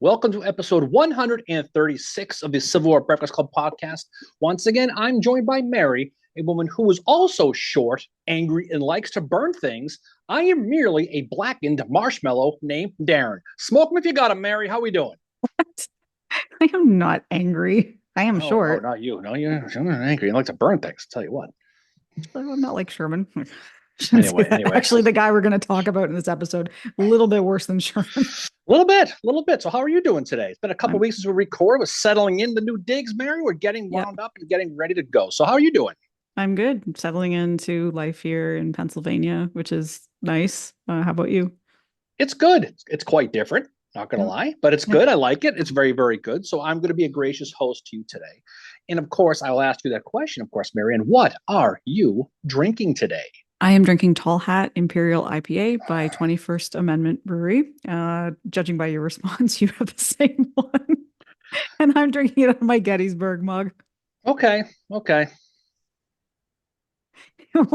Welcome to episode 136 of the Civil War Breakfast Club podcast. Once again, I'm joined by Mary, a woman who is also short, angry, and likes to burn things. I am merely a blackened marshmallow named Darren. Smoke them if you got them, Mary. How we doing? What? I am not angry. I am No, short. not you. No, you're not angry. You like to burn things. I'll tell you what. I'm not like Sherman. Shouldn't say that. Anyway. Actually, the guy we're going to talk about in this episode, a little bit worse than Sherman. A little bit. So how are you doing today? It's been a couple I'm, weeks since we recorded. We're settling in the new digs, Mary. We're getting yeah, wound up and getting ready to go. So how are you doing? I'm good. I'm settling into life here in Pennsylvania, which is nice. How about you? It's good. It's quite different, not going to Yeah. lie, but it's Yeah. good. I like it. It's very, very good. So I'm going to be a gracious host to you today. And of course, I'll ask you that question, of course, Marianne. What are you drinking today? I am drinking Tall Hat Imperial IPA by 21st Amendment Brewery. Judging by your response, you have the same one. And I'm drinking it out of my Gettysburg mug. Okay. What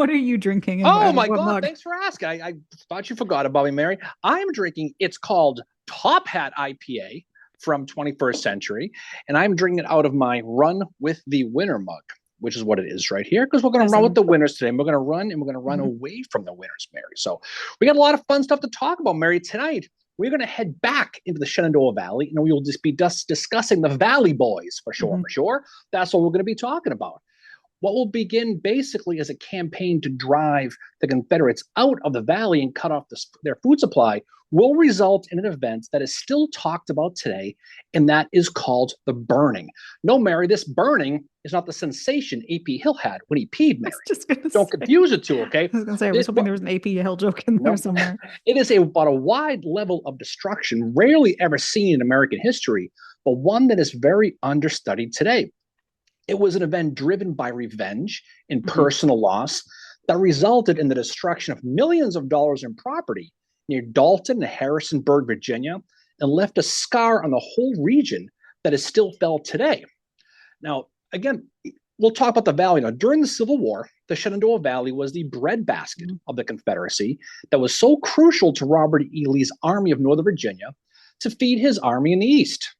are you drinking and Oh my what God. mug? Thanks for asking. I thought you forgot about me, Mary. I'm drinking, it's called Top Hat IPA from 21st Century. And I'm drinking it out of my Run with the Winner mug, which is what it is right here, because we're going to run with the winners today. And we're going to run and we're going to run away from the winners, Mary. So we got a lot of fun stuff to talk about, Mary. Tonight, we're going to head back into the Shenandoah Valley, and we will just be discussing the Valley Boys for sure. That's what we're going to be talking about. What will begin basically as a campaign to drive the Confederates out of the valley and cut off their food supply will result in an event that is still talked about today, and that is called the burning. No, Mary, this burning is not the sensation AP Hill had when he peed, Mary. Don't confuse the two, okay? I was going to say, I was hoping there was an AP Hill joke in there somewhere. It is about a wide level of destruction, rarely ever seen in American history, but one that is very understudied today. It was an event driven by revenge and personal loss that resulted in the destruction of millions of dollars in property near Dalton and Harrisonburg, Virginia, and left a scar on the whole region that is still felt today. Now, again, we'll talk about the Valley. Now, during the Civil War, the Shenandoah Valley was the breadbasket of the Confederacy that was so crucial to Robert E. Lee's Army of Northern Virginia to feed his army in the East.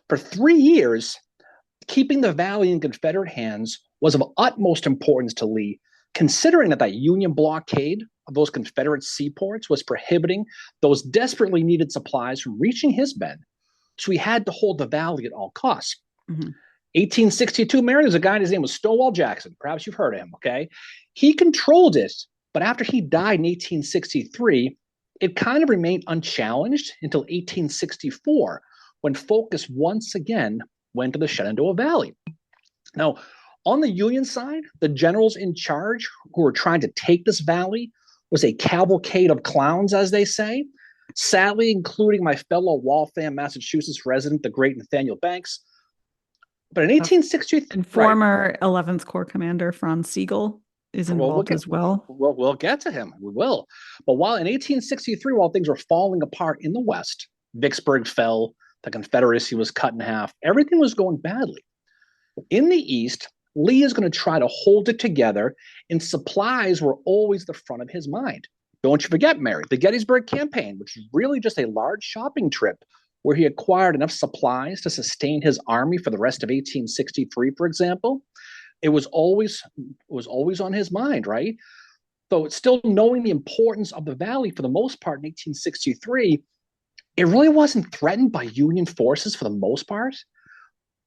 For 3 years, keeping the valley in Confederate hands was of utmost importance to Lee, considering that Union blockade of those Confederate seaports was prohibiting those desperately needed supplies from reaching his men. So he had to hold the valley at all costs. 1862, Mary, there's a guy, his name was Stonewall Jackson. Perhaps you've heard of him, okay? He controlled it, but after he died in 1863, it kind of remained unchallenged until 1864, when focus once again went to the Shenandoah Valley. Now, on the Union side, the generals in charge who were trying to take this valley was a cavalcade of clowns, as they say, sadly including my fellow Waltham, Massachusetts resident, the great Nathaniel Banks. But in 1863... And former 11th Corps Commander Franz Sigel is involved as well. We'll get to him. We will. But while in 1863, while things were falling apart in the West, Vicksburg fell, the Confederacy was cut in half, everything was going badly. In the East, Lee is going to try to hold it together, and supplies were always the front of his mind. Don't you forget, Mary, the Gettysburg Campaign, which is really just a large shopping trip where he acquired enough supplies to sustain his army for the rest of 1863, for example. It was always on his mind, right? Though it's still knowing the importance of the valley for the most part in 1863, it really wasn't threatened by Union forces for the most part.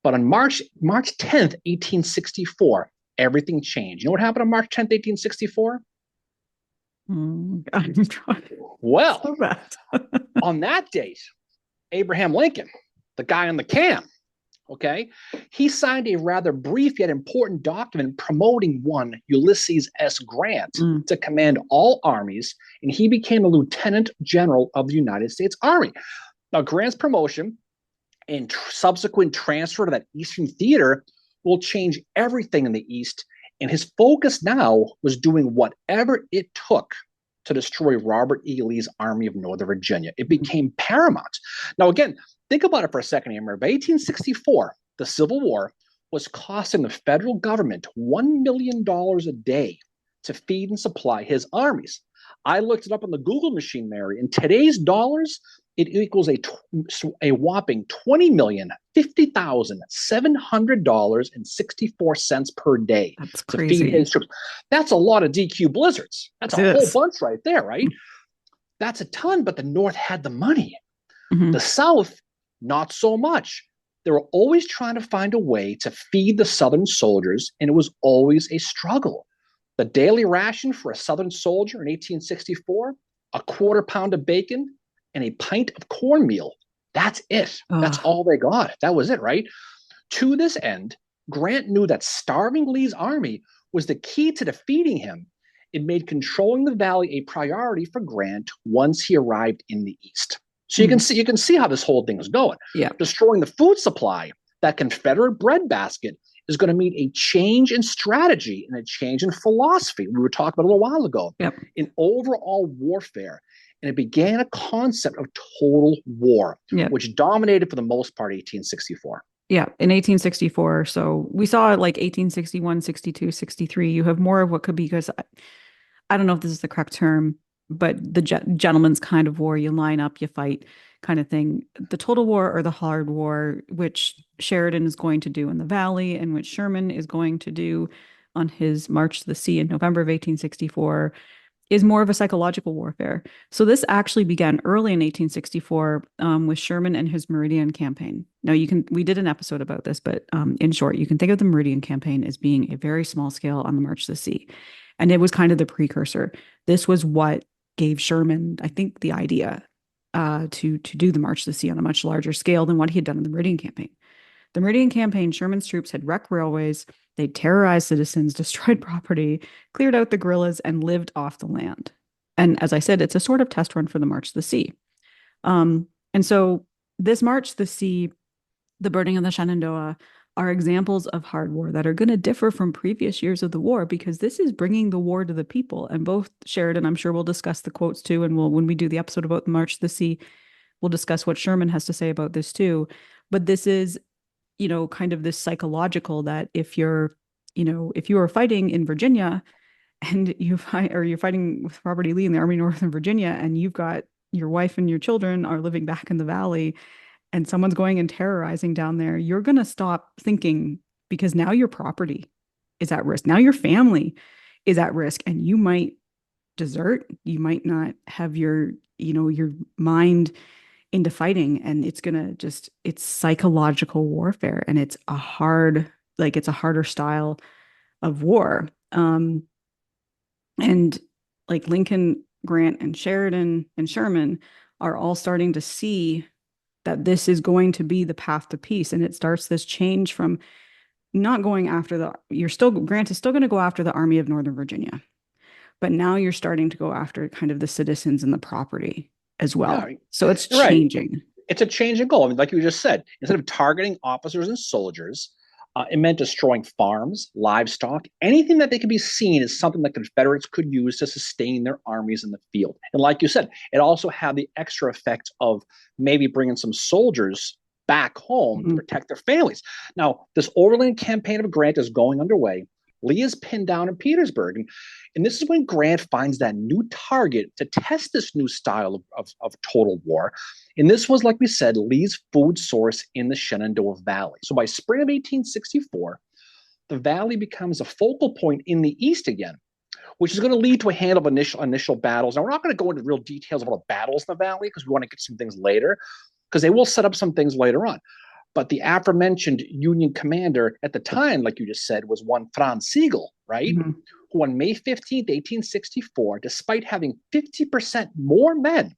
But on March 10th, 1864, everything changed. You know what happened on March 10th, 1864? I'm trying. Well, So bad. on that date, Abraham Lincoln, the guy on the cam, okay, he signed a rather brief yet important document promoting one Ulysses S. Grant to command all armies, and he became a lieutenant general of the United States Army. Now, Grant's promotion and subsequent transfer to that Eastern theater will change everything in the East, and his focus now was doing whatever it took to destroy Robert E. Lee's Army of Northern Virginia. It became paramount. Now, again, think about it for a second here. By 1864, the Civil War was costing the federal government $1 million a day to feed and supply his armies. I looked it up on the Google machine, Mary. In today's dollars, it equals a whopping $20,050,700.64 per day That's to feed crazy. his troops. That's a lot of DQ blizzards. That's a whole bunch right there, right? That's a ton, but the North had the money. Mm-hmm. The South, not so much. They were always trying to find a way to feed the Southern soldiers, and it was always a struggle. The daily ration for a Southern soldier in 1864, a quarter pound of bacon and a pint of cornmeal. That's it. That's all they got. That was it, right? To this end, Grant knew that starving Lee's army was the key to defeating him. It made controlling the valley a priority for Grant once he arrived in the East. So you can see how this whole thing is going. Yeah. Destroying the food supply, that Confederate breadbasket, is going to mean a change in strategy and a change in philosophy. We were talking about a little while ago. Yep. In overall warfare. And it began a concept of total war, which dominated for the most part 1864. Yeah, in 1864. So we saw it like 1861, 62, 63. You have more of what could be, because I don't know if this is the correct term, but the gentleman's kind of war. You line up, you fight kind of thing. The total war, or the hard war, which Sheridan is going to do in the Valley and which Sherman is going to do on his march to the sea in November of 1864, is more of a psychological warfare. So this actually began early in 1864 with Sherman and his Meridian campaign. Now we did an episode about this, but in short, you can think of the Meridian campaign as being a very small scale on the March to the Sea. And it was kind of the precursor. This was what gave Sherman, I think, the idea to do the March to the Sea on a much larger scale than what he had done in the Meridian campaign. The Meridian campaign, Sherman's troops had wrecked railways, they terrorized citizens, destroyed property, cleared out the guerrillas, and lived off the land. And as I said, it's a sort of test run for the March to the Sea. And so this March to the Sea, the burning of the Shenandoah, are examples of hard war that are going to differ from previous years of the war, because this is bringing the war to the people. And both Sheridan, I'm sure we'll discuss the quotes too, and when we do the episode about the March to the Sea, we'll discuss what Sherman has to say about this too. But this is, kind of this psychological, that if you are fighting in Virginia and you're fighting with Robert E. Lee in the Army of Northern Virginia, and you've got your wife and your children are living back in the Valley, and someone's going and terrorizing down there, you're going to stop thinking, because now your property is at risk. Now your family is at risk, and you might desert. You might not have your mind into fighting, and it's psychological warfare, and it's a harder style of war. And like Lincoln, Grant, and Sheridan and Sherman are all starting to see that this is going to be the path to peace. And it starts this change from not going after Grant is still going to go after the Army of Northern Virginia, but now you're starting to go after kind of the citizens and the property as well. Yeah, so it's changing. Right. It's a change in goal. I mean, like you just said, instead of targeting officers and soldiers, it meant destroying farms, livestock, anything that they could be seen as something that Confederates could use to sustain their armies in the field. And like you said, it also had the extra effect of maybe bringing some soldiers back home to protect their families. Now, this overland campaign of Grant is going underway. Lee is pinned down in Petersburg. And this is when Grant finds that new target to test this new style of total war. And this was, like we said, Lee's food source in the Shenandoah Valley. So by spring of 1864, the valley becomes a focal point in the East again, which is going to lead to a handful of initial battles. Now, we're not going to go into real details about the battles in the valley, because we want to get some things later, because they will set up some things later on. But the aforementioned Union commander at the time, like you just said, was one Franz Sigel, right? Mm-hmm. Who on May 15th, 1864, despite having 50% more men,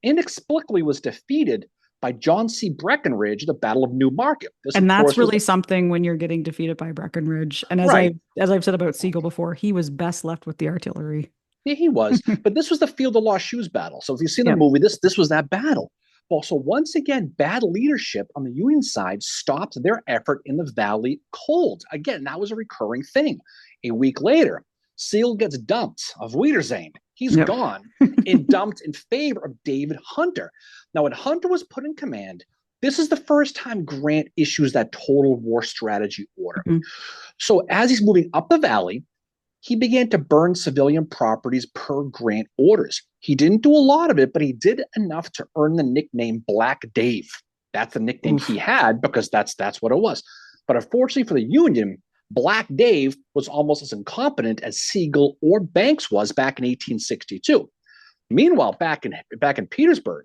inexplicably was defeated by John C. Breckinridge at the Battle of New Market. And that's really something when you're getting defeated by Breckinridge. And as I've said about Sigel before, he was best left with the artillery. Yeah, he was. But this was the Field of Lost Shoes battle. So if you see the movie, this was that battle. Well, so once again, bad leadership on the Union side stopped their effort in the Valley cold. Again, that was a recurring thing. A week later, Sigel gets dumped of Wiedersehen. He's gone and dumped in favor of David Hunter. Now, when Hunter was put in command, this is the first time Grant issues that total war strategy order. Mm-hmm. So as he's moving up the valley, he began to burn civilian properties per Grant orders. He didn't do a lot of it, but he did enough to earn the nickname Black Dave. That's the nickname Oof. he had because that's what it was. But unfortunately for the Union, Black Dave was almost as incompetent as Siegel or Banks was back in 1862. Meanwhile, back in Petersburg,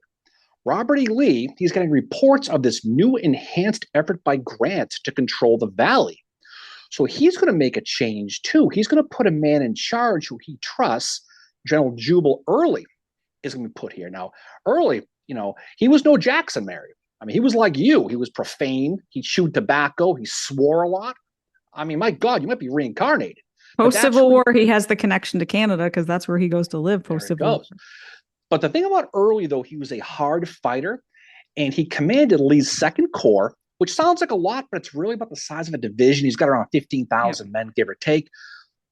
Robert E. Lee, he's getting reports of this new enhanced effort by Grant to control the valley. So he's going to make a change too. He's going to put a man in charge who he trusts, General Jubal Early, is going to be put here. Now, Early, he was no Jackson, Mary. I mean, he was like you. He was profane. He chewed tobacco. He swore a lot. I mean, my God, you might be reincarnated. Post-Civil War, he has the connection to Canada because that's where he goes to live post-Civil War. But the thing about Early, though, he was a hard fighter, and he commanded Lee's Second Corps, which sounds like a lot, but it's really about the size of a division. He's got around 15,000 men, give or take.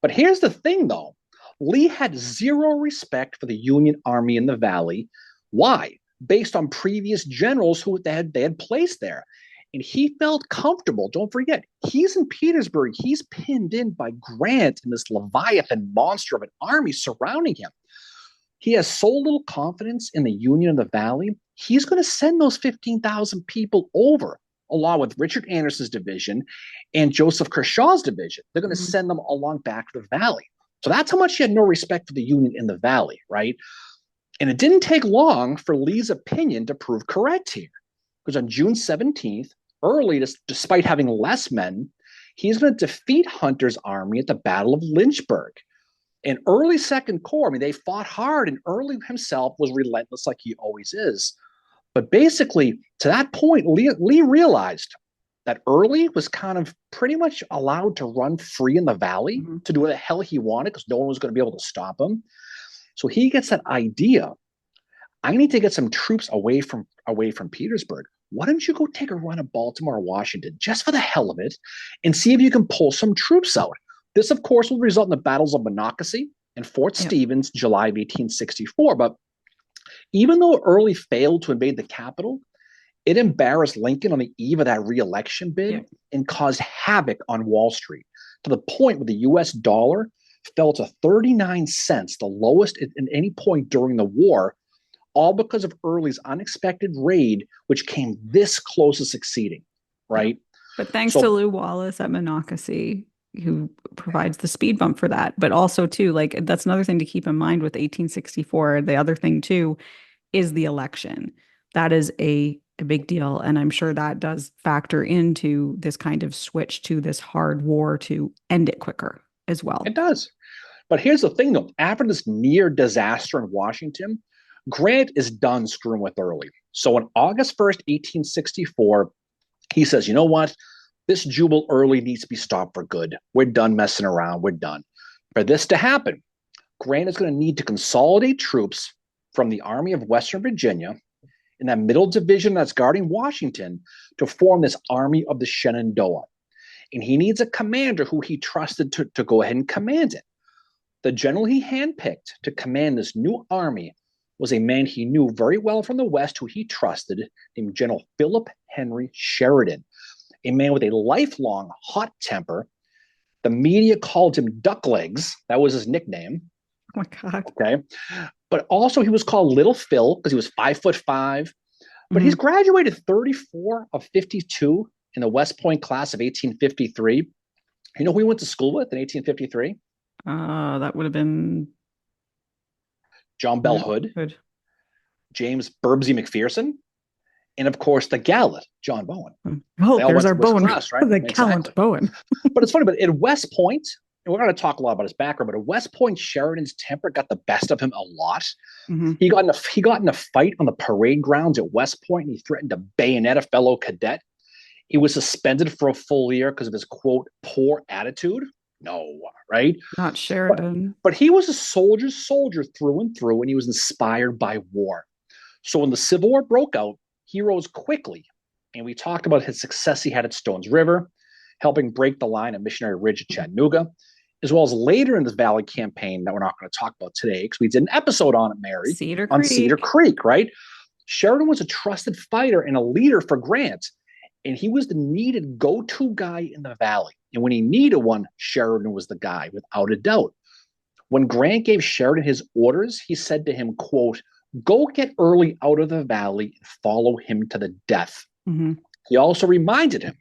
But here's the thing, though. Lee had zero respect for the Union Army in the Valley. Why? Based on previous generals who they had placed there. And he felt comfortable. Don't forget, he's in Petersburg. He's pinned in by Grant and this Leviathan monster of an army surrounding him. He has so little confidence in the Union in the Valley, he's going to send those 15,000 people over, along with Richard Anderson's division and Joseph Kershaw's division. They're going to send them along back to the Valley. So that's how much he had no respect for the Union in the Valley, right? And it didn't take long for Lee's opinion to prove correct here. Because on June 17th, Early, despite having less men, he's going to defeat Hunter's army at the Battle of Lynchburg. And Early's Second Corps, I mean, they fought hard, and Early himself was relentless like he always is. But basically, to that point, Lee realized that Early was kind of pretty much allowed to run free in the valley to do what the hell he wanted because no one was going to be able to stop him. So he gets that idea. I need to get some troops away from Petersburg. Why don't you go take a run at Baltimore or Washington just for the hell of it and see if you can pull some troops out? This, of course, will result in the battles of Monocacy and Fort Stevens, July of 1864. But even though Early failed to invade the capital, it embarrassed Lincoln on the eve of that re-election bid and caused havoc on Wall Street to the point where the U.S. dollar fell to 39 cents, the lowest at any point during the war, all because of Early's unexpected raid, which came this close to succeeding, right? But thanks to Lew Wallace at Monocacy, who provides the speed bump for that. But also, too, like that's another thing to keep in mind with 1864. The other thing, too, is the election. That is a big deal. And I'm sure that does factor into this kind of switch to this hard war to end it quicker as well. It does. But here's the thing, though. After this near disaster in Washington, Grant is done screwing with Early. So on August 1st, 1864, he says, you know what? This Jubal Early needs to be stopped for good. We're done messing around. We're done. For this to happen, Grant is going to need to consolidate troops from the Army of Western Virginia in that middle division that's guarding Washington to form this Army of the Shenandoah. And he needs a commander who he trusted to go ahead and command it. The general he handpicked to command this new army was a man he knew very well from the West who he trusted, named General Philip Henry Sheridan, a man with a lifelong hot temper. The media called him Duck Legs. That was his nickname. Oh, my God. Okay. But also he was called Little Phil because he was 5'5". But he's graduated 34 of 52 in the West Point class of 1853. You know who he went to school with in 1853? That would have been John Bell Hood, James Burbsy McPherson, and of course the gallant John Bowen. Oh, there's our Bowen, Crest, right? The gallant Bowen. But it's funny, but at West Point, and we're going to talk a lot about his background, but at West Point, Sheridan's temper got the best of him a lot. He got in a fight on the parade grounds at West Point, and he threatened to bayonet a fellow cadet. He was suspended for a full year because of his, quote, poor attitude. No, right? Not Sheridan. But he was a soldier through and through, and he was inspired by war. So when the Civil War broke out, he rose quickly. And we talked about his success he had at Stones River, helping break the line at Missionary Ridge at Chattanooga, as well as later in this Valley campaign that we're not going to talk about today because we did an episode on it, Mary. Cedar Creek, right? Sheridan was a trusted fighter and a leader for Grant, and he was the needed go-to guy in the Valley. And when he needed one, Sheridan was the guy, without a doubt. When Grant gave Sheridan his orders, he said to him, quote, "Go get Early out of the valley and follow him to the death." Mm-hmm. He also reminded him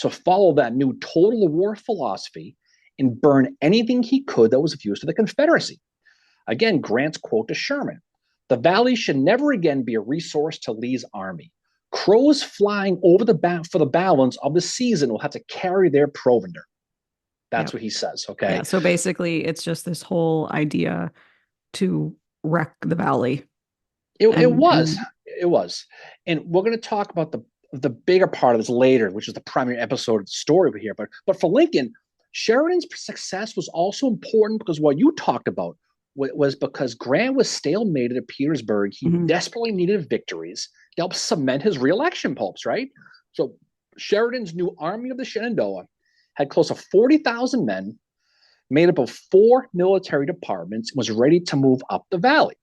to follow that new total war philosophy and burn anything he could that was of use to the Confederacy. Again, Grant's quote to Sherman: "The valley should never again be a resource to Lee's army. Crows flying over for the balance of the season will have to carry their provender." That's Yep. what he says. Okay. Yeah. So basically, it's just this whole idea to wreck the valley. It was. It was. And we're going to talk about the bigger part of this later, which is the primary episode of the story over here. But for Lincoln, Sheridan's success was also important because what you talked about was because Grant was stalemated at Petersburg. He desperately needed victories to help cement his reelection hopes, right? So Sheridan's new Army of the Shenandoah had close to 40,000 men, made up of 4 military departments, and was ready to move up the valley.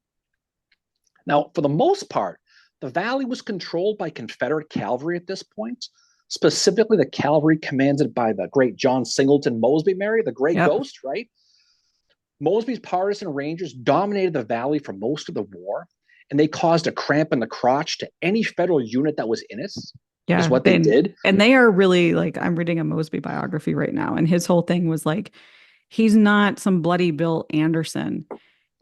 Now, for the most part, the valley was controlled by Confederate cavalry at this point, specifically the cavalry commanded by the great John Singleton Mosby, Mary, the great ghost, right? Mosby's partisan rangers dominated the valley for most of the war, and they caused a cramp in the crotch to any federal unit that was in it. Yeah, is what they did. And they are really like, I'm reading a Mosby biography right now, and his whole thing was like, he's not some bloody Bill Anderson.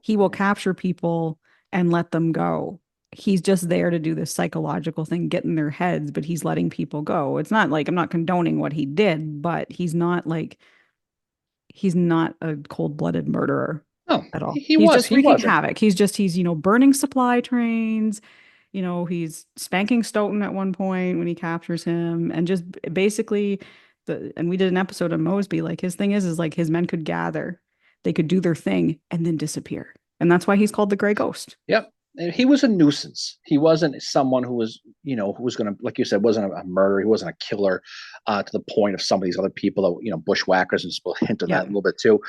He will capture people and let them go. He's just there to do this psychological thing, get in their heads, but he's letting people go. It's not like I'm not condoning what he did, but he's not a cold-blooded murderer at all. He's just wreaking havoc. He's burning supply trains. He's spanking Stoughton at one point when he captures him, and just basically and we did an episode on Mosby. Like, his thing is like his men could gather, they could do their thing and then disappear. And that's why he's called the Gray Ghost. Yep. He was a nuisance. He wasn't someone who was going to, like you said, wasn't a murderer. He wasn't a killer to the point of some of these other people that, bushwhackers, and we'll hint at that a little bit too.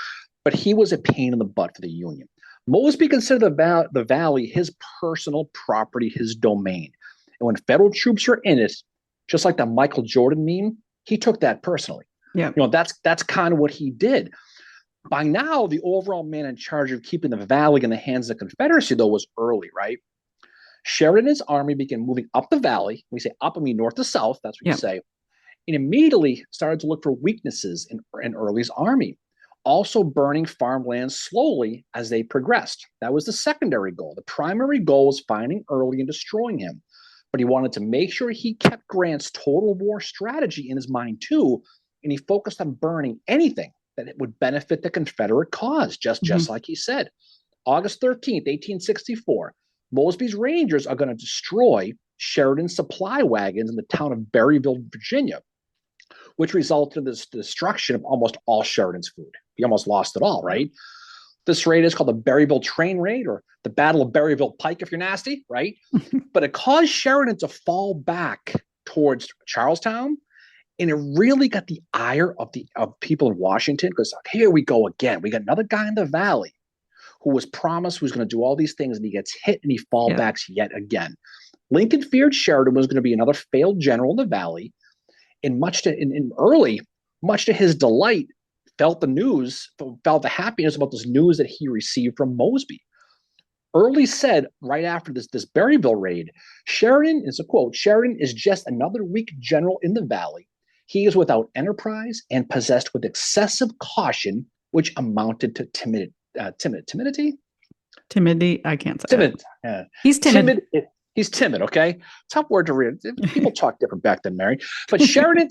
But he was a pain in the butt for the Union. Mosby considered the valley his personal property, his domain. And when federal troops were in it, just like the Michael Jordan meme, he took that personally. Yeah. That's kind of what he did. By now, the overall man in charge of keeping the valley in the hands of the Confederacy, though, was Early, right? Sheridan and his army began moving up the valley. When we say up, I mean north to south. That's what you say. And immediately started to look for weaknesses in Early's army, also burning farmlands slowly as they progressed. That was the secondary goal. The primary goal was finding Early and destroying him. But he wanted to make sure he kept Grant's total war strategy in his mind, too, and he focused on burning anything that it would benefit the Confederate cause, just like he said. August 13th, 1864, Mosby's Rangers are going to destroy Sheridan's supply wagons in the town of Berryville, Virginia, which resulted in the destruction of almost all Sheridan's food. He almost lost it all, right? This raid is called the Berryville Train Raid, or the Battle of Berryville Pike, if you're nasty, right? But it caused Sheridan to fall back towards Charlestown. And it really got the ire of people in Washington, because here we go again. We got another guy in the valley who was promised who's going to do all these things, and he gets hit and he fallbacks yet again. Lincoln feared Sheridan was going to be another failed general in the valley, and much to his delight, felt the happiness about this news that he received from Mosby. Early said right after this Berryville raid, Sheridan is a quote, "Sheridan is just another weak general in the valley. He is without enterprise and possessed with excessive caution, which amounted to timidity." Timidity. I can't say timid. He's timid. He's timid. Okay, tough word to read. People talk different back then, Mary. But Sheridan,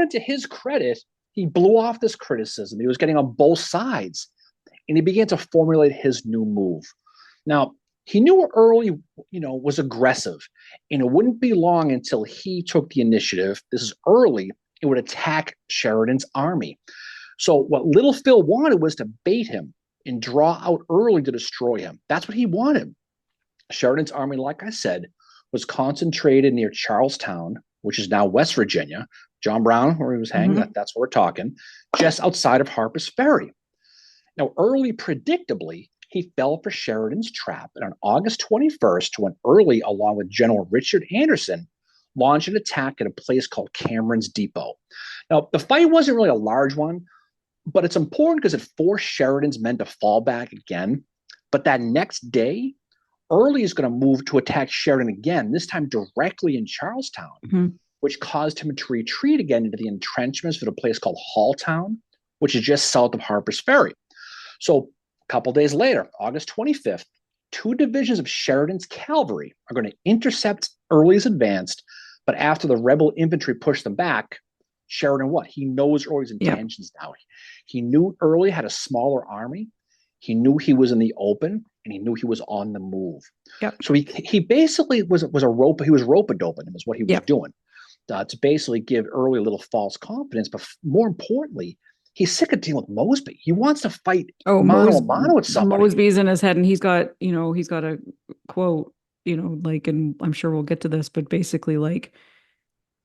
to his credit, he blew off this criticism. He was getting on both sides, and he began to formulate his new move. Now, he knew Early, was aggressive, and it wouldn't be long until he took the initiative. This is Early. It would attack Sheridan's army. So what Little Phil wanted was to bait him and draw out Early to destroy him. That's what he wanted. Sheridan's army, like I said, was concentrated near Charlestown, which is now West Virginia. John Brown, where he was hanging, that's what we're talking, just outside of Harper's Ferry. Now, Early, predictably, he fell for Sheridan's trap, and on August 21st, when Early, along with General Richard Anderson, launched an attack at a place called Cameron's Depot. Now, the fight wasn't really a large one, But it's important because it forced Sheridan's men to fall back again. But that next day, Early is going to move to attack Sheridan again, this time directly in Charlestown, which caused him to retreat again into the entrenchments of a place called Halltown, which is just south of Harper's Ferry. So a couple days later, August 25th, two divisions of Sheridan's cavalry are going to intercept Early's advance. But after the rebel infantry pushed them back, Sheridan what? He knows Early's intentions now. He knew Early had a smaller army. He knew he was in the open, and he knew he was on the move. So he basically was a rope. He was rope-a-doping him is what he was doing to basically give Early a little false confidence. But more importantly, he's sick of dealing with Mosby. He wants to fight mano a mano with somebody. Mosby's in his head, and he's got a quote, like, and I'm sure we'll get to this, but basically, like,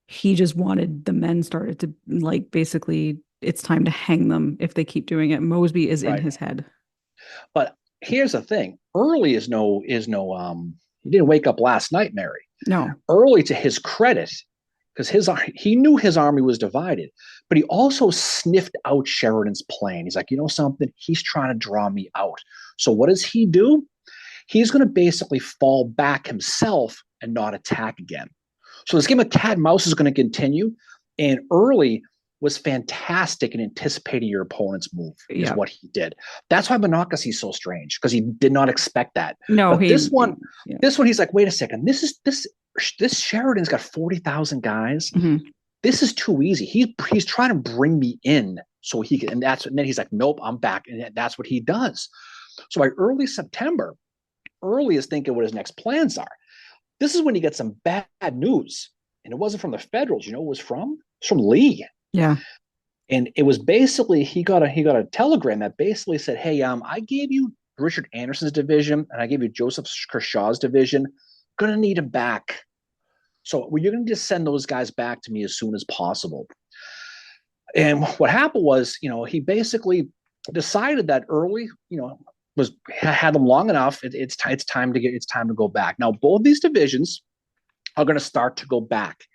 he just wanted the men started to, like, basically, it's time to hang them if they keep doing it. Mosby is in his head. But here's the thing: Early is no. He didn't wake up last night, Mary. No. Early, to his credit, because he knew his army was divided, but he also sniffed out Sheridan's plan. He's like, you know something? He's trying to draw me out. So what does he do? He's going to basically fall back himself and not attack again. So this game of cat and mouse is going to continue, and Early was fantastic in anticipating your opponent's move is what he did. That's why Monocacy is so strange, because he did not expect that. No, but this one, he's like, wait a second, this Sheridan's got 40,000 guys. This is too easy. He's trying to bring me in so he can, and then he's like, nope, I'm back, and that's what he does. So by early September, Early is thinking what his next plans are. This is when he gets some bad news, and it wasn't from the Federals. You know, it was from Lee. Yeah. And it was basically he got a telegram that basically said, hey, I gave you Richard Anderson's division and I gave you Joseph Kershaw's division. Gonna need him back. So you're gonna just send those guys back to me as soon as possible. And what happened was, he basically decided that Early, had them long enough. It's time to go back. Now both these divisions are going to start to go back,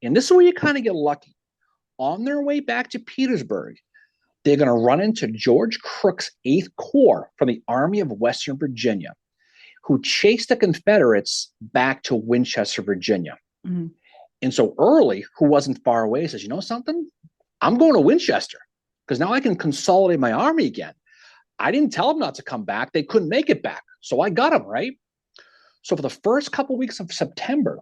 and this is where you kind of get lucky. On their way back to Petersburg, they're going to run into George Crook's 8th Corps from the Army of Western Virginia, who chased the Confederates back to Winchester, Virginia. And so Early, who wasn't far away, says, you know something? I'm going to Winchester because now I can consolidate my army again. I didn't tell them not to come back. They couldn't make it back. So I got them, right? So for the first couple of weeks of September,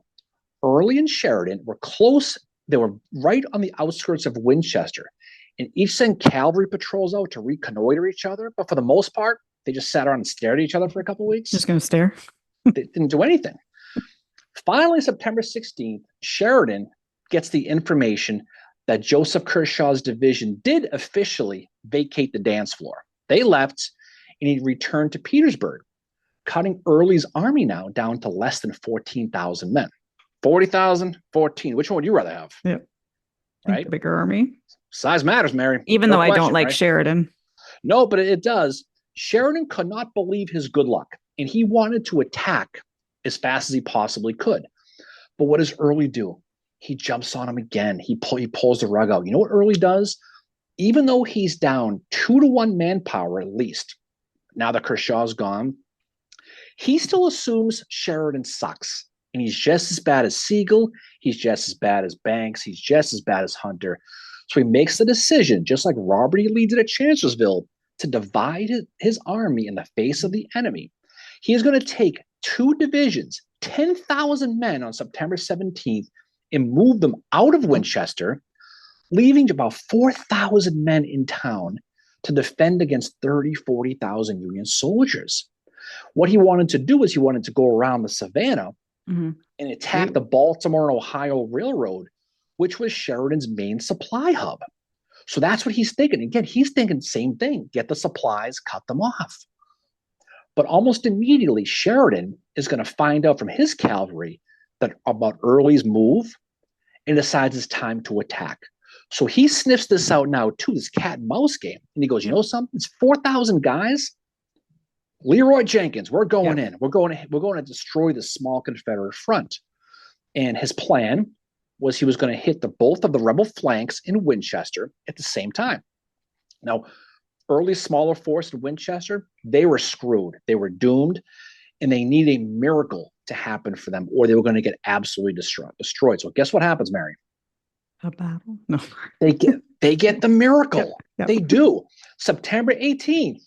Early and Sheridan were close. They were right on the outskirts of Winchester, and each sent cavalry patrols out to reconnoiter each other. But for the most part, they just sat around and stared at each other for a couple of weeks. Just going to stare. They didn't do anything. Finally, September 16th, Sheridan gets the information that Joseph Kershaw's division did officially vacate the dance floor. They left, and he returned to Petersburg, cutting Early's army now down to less than 14,000 men. 40,000, 14. Which one would you rather have? Yeah. Right? Bigger army. Size matters, Mary. Even though I don't like Sheridan. No, but it does. Sheridan could not believe his good luck, and he wanted to attack as fast as he possibly could. But what does Early do? He jumps on him again. He pulls the rug out. You know what Early does? Even though he's down 2-to-1 manpower at least, now that Kershaw's gone, he still assumes Sheridan sucks. And he's just as bad as Sigel. He's just as bad as Banks. He's just as bad as Hunter. So he makes the decision, just like Robert E. Lee did at Chancellorsville, to divide his army in the face of the enemy. He is going to take 2 divisions, 10,000 men on September 17th, and move them out of Winchester, leaving about 4,000 men in town to defend against 40,000 Union soldiers. What he wanted to do is he wanted to go around the Savannah and attack the Baltimore and Ohio Railroad, which was Sheridan's main supply hub. So that's what he's thinking. Again, he's thinking the same thing. Get the supplies, cut them off. But almost immediately, Sheridan is going to find out from his cavalry about Early's move and decides it's time to attack. So he sniffs this out now too, this cat and mouse game. And he goes, you know something? It's 4,000 guys. Leroy Jenkins, we're going in. We're going to destroy the small Confederate front. And his plan was he was going to hit both of the rebel flanks in Winchester at the same time. Now, Early's smaller force in Winchester, they were screwed. They were doomed, and they needed a miracle to happen for them, or they were going to get absolutely destroyed. So guess what happens, Mary? A battle? No. They get the miracle. Yep, yep. They do. September 18th,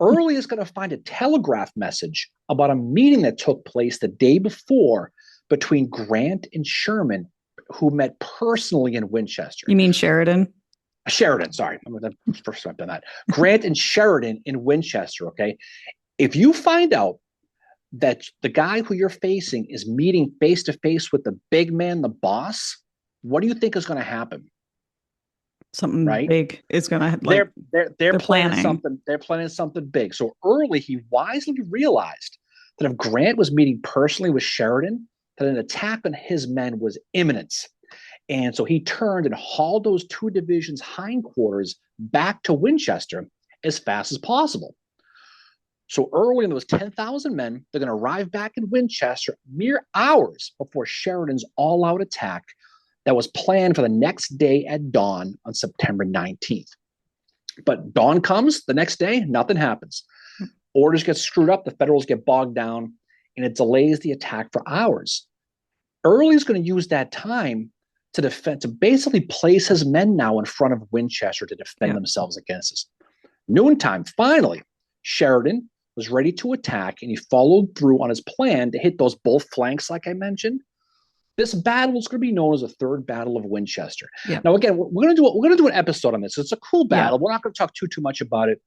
Early is going to find a telegraph message about a meeting that took place the day before between Grant and Sherman, who met personally in Winchester. You mean Sheridan? Sheridan, sorry. I'm the first time I've done that. Grant and Sheridan in Winchester, okay? If you find out that the guy who you're facing is meeting face to face with the big man, the boss, what do you think is going to happen? Something right? big is gonna like they're planning something. They're planning something big. So Early, he wisely realized that if Grant was meeting personally with Sheridan, that an attack on his men was imminent. And so he turned and hauled those two divisions' hindquarters back to Winchester as fast as possible. So Early and those 10,000 men, they're going to arrive back in Winchester mere hours before Sheridan's all-out attack that was planned for the next day at dawn on September 19th. But dawn comes the next day, nothing happens. Orders get screwed up, the Federals get bogged down, and it delays the attack for hours. Early is going to use that time to basically place his men now in front of Winchester to defend themselves against us. Noontime, finally, Sheridan was ready to attack, and he followed through on his plan to hit those both flanks, like I mentioned. This battle is going to be known as the Third Battle of Winchester. Yeah. Now, again, we're going to do an episode on this. It's a cool battle. Yeah. We're not going to talk too much about it.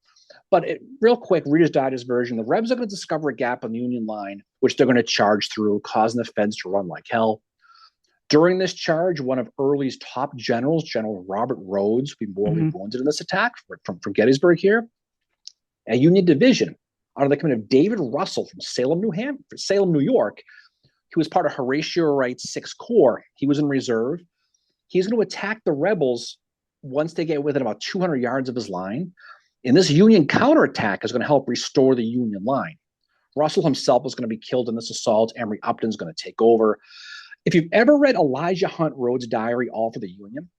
But real quick, Reader's Digest version, the Rebs are going to discover a gap on the Union line, which they're going to charge through, causing the Feds to run like hell. During this charge, one of Early's top generals, General Robert Rhodes, will be mortally wounded in this attack from Gettysburg here. A Union division under the command of David Russell from Salem, New York, he was part of Horatio Wright's 6th Corps. He was in reserve. He's going to attack the rebels once they get within about 200 yards of his line. And this Union counterattack is going to help restore the Union line. Russell himself is going to be killed in this assault. Emory Upton is going to take over. If you've ever read Elijah Hunt Rhodes' diary, All for the Union,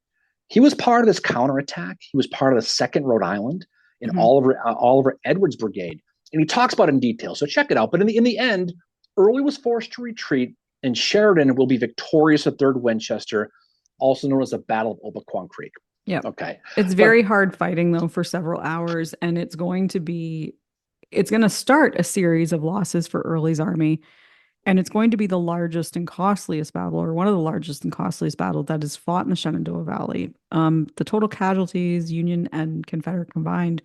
he was part of this counterattack. He was part of the 2nd Rhode Island and Oliver Edwards Brigade. And he talks about it in detail. So check it out. But in the end, Early was forced to retreat, and Sheridan will be victorious at 3rd Winchester, also known as the Battle of Opequon Creek. Yeah. Okay. It's very hard fighting, though, for several hours, and it's going to start a series of losses for Early's army, and it's going to be the largest and costliest battle, or one of the largest and costliest battles that is fought in the Shenandoah Valley. The total casualties, Union and Confederate combined,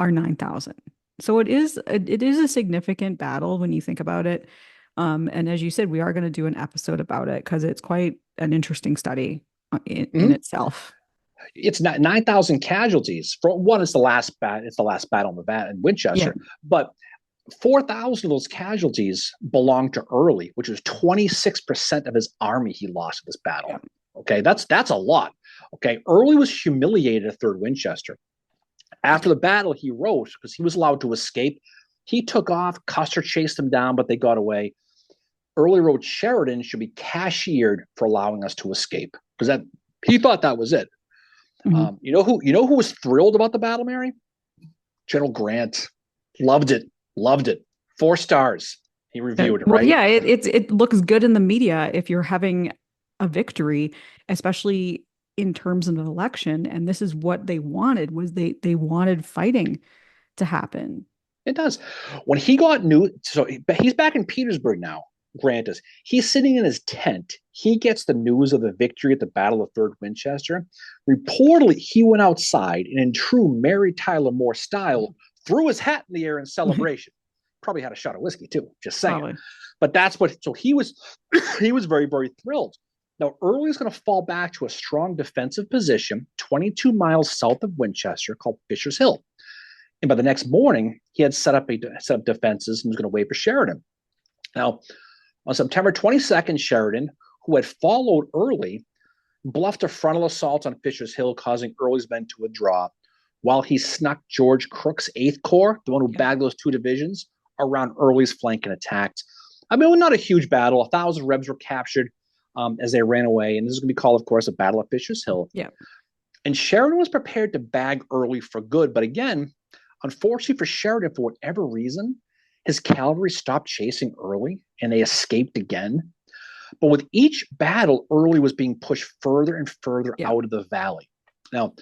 are 9,000. So it is a significant battle when you think about it. And as you said, we are going to do an episode about it because it's quite an interesting study in itself. It's not 9,000 casualties. For one, it's the last battle in Winchester, but 4,000 of those casualties belong to Early, which is 26% of his army he lost in this battle. Yeah. Okay, that's a lot. Okay, Early was humiliated at 3rd Winchester. After the battle, he wrote, because he was allowed to escape, he took off. Custer chased him down, but they got away. Early wrote, Sheridan should be cashiered for allowing us to escape, because he thought that was it. Mm-hmm. You know who was thrilled about the battle, Mary? General Grant. Loved it. 4 stars. He reviewed it, right? Well, yeah, it looks good in the media if you're having a victory, especially in terms of an election. And this is what they wanted, was they wanted fighting to happen. It does. When he got news, so he's back in Petersburg now, Grant is. He's sitting in his tent. He gets the news of the victory at the Battle of 3rd Winchester. Reportedly, he went outside and in true Mary Tyler Moore style, threw his hat in the air in celebration. Probably had a shot of whiskey too, just saying. Probably. But so he was very, very thrilled. Now, Early is going to fall back to a strong defensive position 22 miles south of Winchester called Fisher's Hill. And by the next morning, he had set up defenses and was going to wait for Sheridan. Now, on September 22nd, Sheridan, who had followed Early, bluffed a frontal assault on Fisher's Hill, causing Early's men to withdraw, while he snuck George Crook's 8th Corps, the one who bagged those 2 divisions, around Early's flank and attacked. I mean, not a huge battle. 1,000 Rebs were captured as they ran away. And this is going to be called, of course, the Battle of Fisher's Hill. Yeah. And Sheridan was prepared to bag early for good. But again, unfortunately for Sheridan, for whatever reason, his cavalry stopped chasing Early and they escaped again. But with each battle, Early was being pushed further and further Yeah. out of the valley. Now,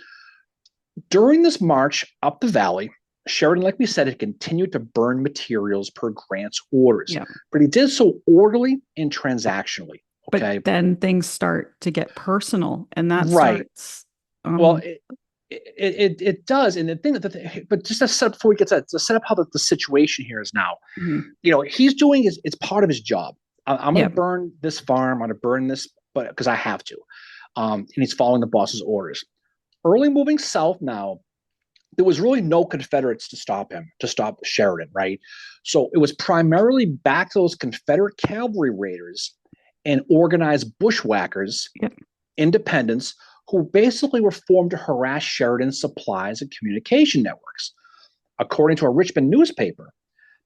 during this march up the valley, Sheridan, like we said, had continued to burn materials per Grant's orders, Yeah. but he did so orderly and transactionally. But Okay. then things start to get personal, and that Right. starts. Well, it does. And the thing that, but just to set up before we get to that, to set up how the situation here is now, Mhm. he's doing it's part of his job. I'm going Yeah. to burn this farm. I'm going to burn this, but because I have to. And he's following the boss's orders. Early moving south now, there was really no Confederates to stop him, to stop Sheridan, right? So it was primarily back to those Confederate cavalry raiders and organized bushwhackers, Yep. independents, who basically were formed to harass Sheridan's supplies and communication networks. According to a Richmond newspaper,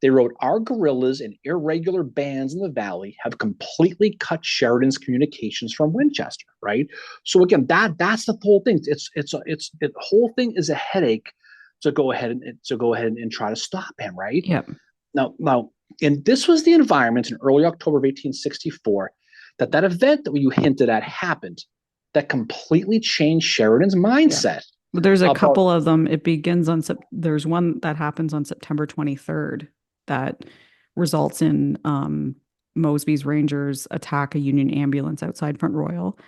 they wrote, "Our guerrillas and irregular bands in the valley have completely cut Sheridan's communications from Winchester." Right. So again, that's the whole thing. The whole thing is a headache to go ahead and try to stop him. Right. Yep. Now, and this was the environment in early October of 1864 that event that you hinted at happened that completely changed Sheridan's Yeah. mindset But there's a about. couple of them. It begins on there's one that happens on September 23rd that results in Mosby's Rangers attack a Union ambulance outside Front Royal.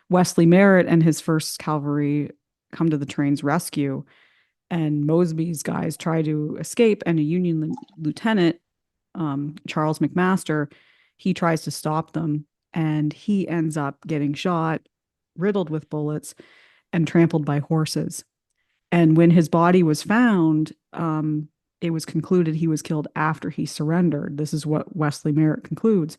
Wesley Merritt and his first cavalry come to the train's rescue, and Mosby's guys try to escape, and a Union lieutenant, Charles McMaster, he tries to stop them, and he ends up getting shot, riddled with bullets, and trampled by horses. And when his body was found, it was concluded he was killed after he surrendered. This is what Wesley Merritt concludes.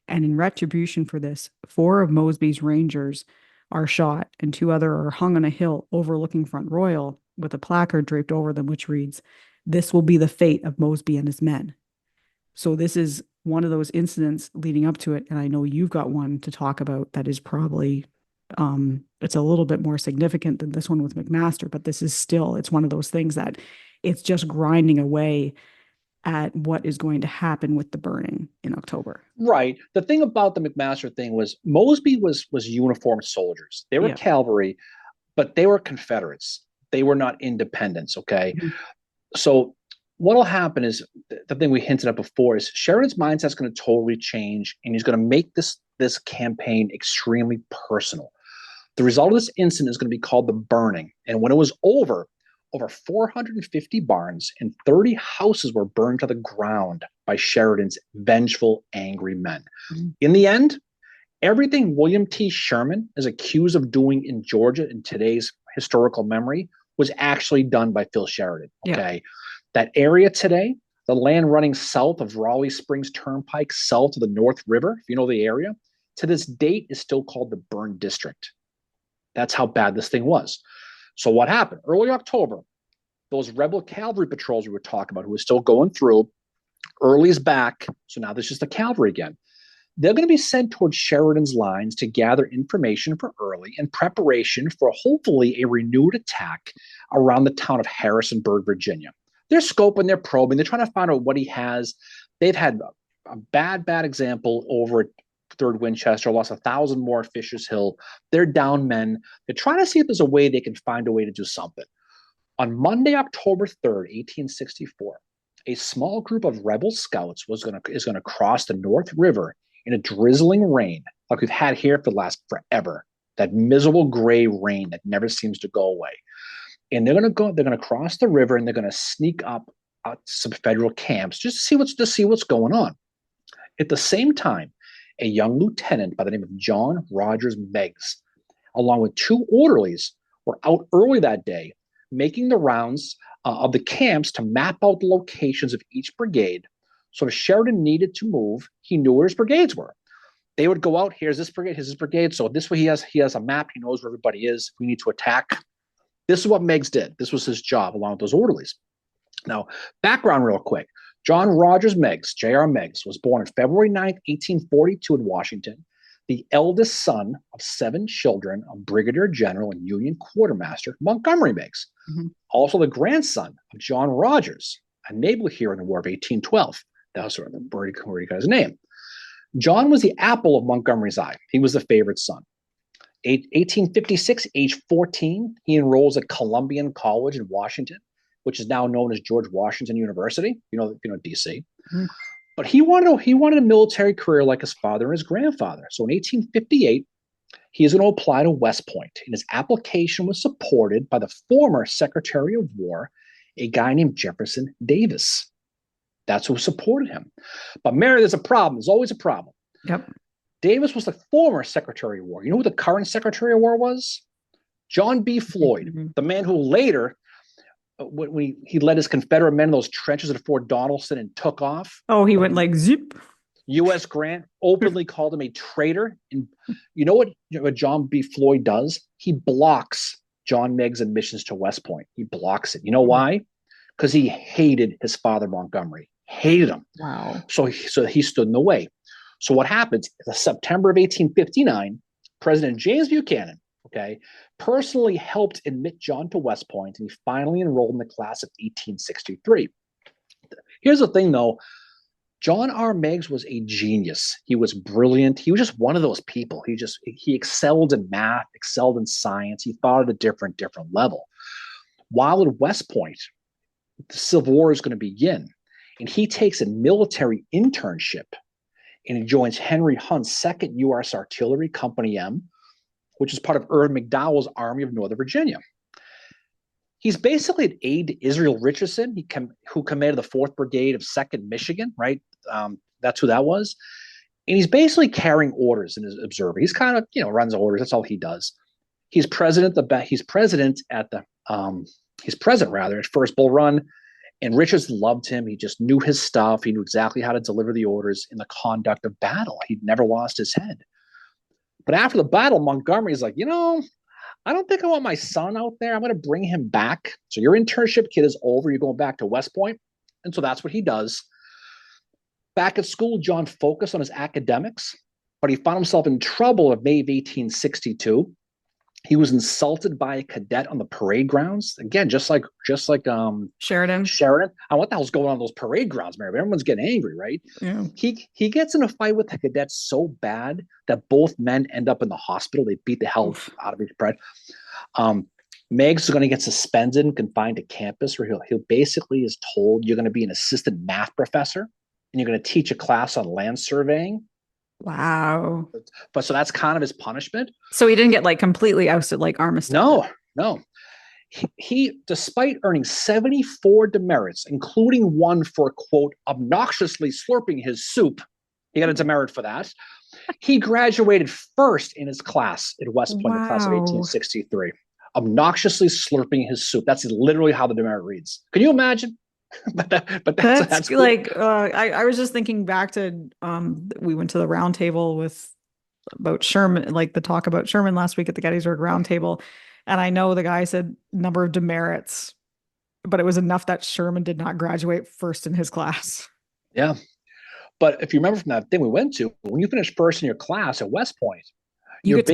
And in retribution for this, 4 of Mosby's Rangers are shot, and 2 other are hung on a hill overlooking Front Royal with a placard draped over them, which reads, "This will be the fate of Mosby and his men." So this is one of those incidents leading up to it. And I know you've got one to talk about that is probably it's a little bit more significant than this one with McMaster, but this is still, it's one of those things that it's just grinding away at what is going to happen with the burning in October. Right. The thing about the McMaster thing was Mosby was uniformed soldiers. They were Yeah. cavalry, but they were Confederates. They were not independents. Okay. Mhm. So what'll happen is the thing we hinted at before is Sheridan's mindset's going to totally change, and he's going to make this campaign extremely personal. The result of this incident is going to be called the burning. And when it was over 450 barns and 30 houses were burned to the ground by Sheridan's vengeful, angry men. Mhm. In the end, everything William T. Sherman is accused of doing in Georgia in today's historical memory was actually done by Phil Sheridan. Okay. Yeah. That area today, the land running south of Raleigh Springs Turnpike, south of the North River, if you know the area, to this date is still called the Burned District. That's how bad this thing was. So what happened? Early October, those rebel cavalry patrols we were talking about, who were still going through, Early's back. So now there's just the cavalry again. They're going to be sent towards Sheridan's lines to gather information for Early in preparation for hopefully a renewed attack around the town of Harrisonburg, Virginia. They're scoping, they're probing, they're trying to find out what he has. They've had a bad example over at 3rd Winchester, lost 1,000 more at Fisher's Hill. They're down men. They're trying to see if there's a way they can find a way to do something. On Monday, October 3rd, 1864, a small group of rebel scouts is going to cross the North River in a drizzling rain like we've had here for the last forever. That miserable gray rain that never seems to go away. And they're going to cross the river, and they're going to sneak up some federal camps just to see what's going on. At the same time, a young lieutenant by the name of John Rogers Meigs, along with 2 orderlies, were out early that day, making the rounds of the camps to map out the locations of each brigade. So if Sheridan needed to move, he knew where his brigades were. They would go out, here's this brigade. So this way he has a map, he knows where everybody is. We need to attack. This is what Meigs did. This was his job along with those orderlies. Now, background real quick. John Rogers Meigs, J.R. Meigs, was born on February 9th, 1842 in Washington. the eldest son of 7 children of Brigadier General and Union Quartermaster Montgomery Meigs, also the grandson of John Rogers, a naval hero in the War of 1812. That was sort of where he got his name. John was the apple of Montgomery's eye. He was the favorite son. 1856, age 14, he enrolls at Columbian College in Washington, which is now known as George Washington University. DC. But he wanted a military career like his father and his grandfather. So in 1858, he is going to apply to West Point, and his application was supported by the former Secretary of War, a guy named Jefferson Davis. That's who supported him. But Mary, there's a problem. There's always a problem. Yep. Davis was the former Secretary of War. You know who the current Secretary of War was? John B. Floyd, the man who later, when he led his Confederate men in those trenches at Fort Donelson and took off. Oh, he went like zip. U.S. Grant openly called him a traitor. And you know what John B. Floyd does? He blocks John Meigs' admissions to West Point. He blocks it. You know why? Because he hated his father, Montgomery. Hated him. Wow. So he stood in the way. So what happens in September of 1859, President James Buchanan, personally helped admit John to West Point, and he finally enrolled in the class of 1863. Here's the thing, though. John R. Meigs was a genius. He was brilliant. He was just one of those people. He excelled in math, excelled in science. He thought at a different level. While at West Point, the Civil War is going to begin, and he takes a military internship, and he joins Henry Hunt's 2nd U.S. Artillery, Company M, which is part of Irvin McDowell's Army of Northern Virginia. He's basically an aide to Israel Richardson, who commanded the 4th Brigade of 2nd Michigan, right? That's who that was. And he's basically carrying orders in his observer. He's kind of, runs orders. That's all he does. He's president at First Bull Run. And Richardson loved him. He just knew his stuff. He knew exactly how to deliver the orders in the conduct of battle. He'd never lost his head. But after the battle, Montgomery's like, I don't think I want my son out there. I'm going to bring him back. So your internship, kid, is over. You're going back to West Point. And so that's what he does. Back at school, John focused on his academics, but he found himself in trouble in May of 1862. He was insulted by a cadet on the parade grounds. Again, just like Sheridan. What the hell's going on those parade grounds, Mary? Everyone's getting angry, right? Yeah. He gets in a fight with the cadet so bad that both men end up in the hospital. They beat the hell out of each other. Meigs is going to get suspended and confined to campus, where he'll basically is told you're going to be an assistant math professor and you're going to teach a class on land surveying. Wow. But so that's kind of his punishment. So he didn't get completely ousted like Armistead. No. He, despite earning 74 demerits, including one for, quote, obnoxiously slurping his soup, he got a demerit for that. He graduated first in his class at West Point, the class of 1863. Obnoxiously slurping his soup. That's literally how the demerit reads. Can you imagine? that's cool. I was just thinking back to we went to the round table about Sherman, the talk about Sherman last week at the Gettysburg round table, and I know the guy said number of demerits, but it was enough that Sherman did not graduate first in his class. Yeah, but if you remember from that thing we went to, when you finish first in your class at West Point, you get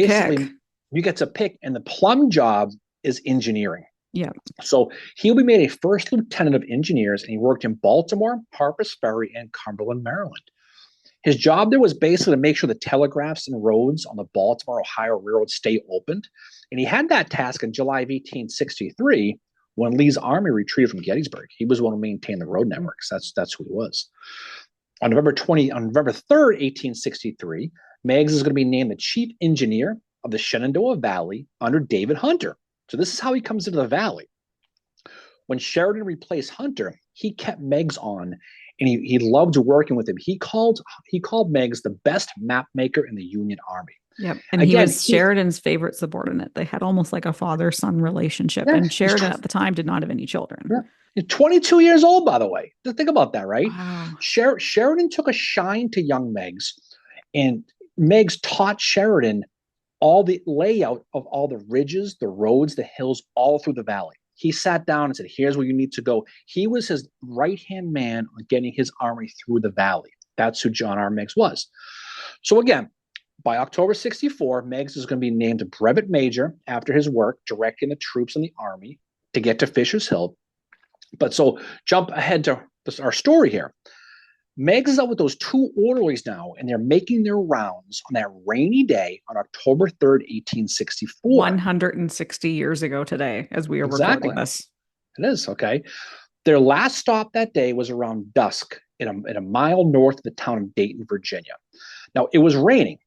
to pick, and the plum job is engineering. Yeah. So he'll be made a first lieutenant of engineers, and he worked in Baltimore, Harpers Ferry, and Cumberland, Maryland. His job there was basically to make sure the telegraphs and roads on the Baltimore-Ohio Railroad stay opened. And he had that task in July of 1863 when Lee's army retreated from Gettysburg. He was the one who maintained the road networks. That's who he was. On November 3rd, 1863, Meigs is going to be named the chief engineer of the Shenandoah Valley under David Hunter. So this is how he comes into the valley. When Sheridan replaced Hunter, he kept Meigs on, and he loved working with him. He called Meigs the best map maker in the Union Army. Yep. And he was Sheridan's favorite subordinate. They had almost like a father-son relationship. Yeah, and Sheridan at the time did not have any children. Yeah. He's 22 years old, by the way. Just think about that, right? Wow. Sheridan took a shine to young Meigs, and Meigs taught Sheridan all the layout of all the ridges, the roads, the hills, all through the valley. He sat down and said, here's where you need to go. He was his right-hand man on getting his army through the valley. That's who John R. Meigs was. So again, By October 64, Meigs is going to be named a brevet major after his work directing the troops in the army to get to Fisher's Hill. But so jump ahead to our story here. Meigs is out with those two orderlies now, and they're making their rounds on that rainy day on October 3rd, 1864. 160 years ago today, as we are recording this. It is, okay. Their last stop that day was around dusk in a mile north of the town of Dayton, Virginia. Now, it was raining,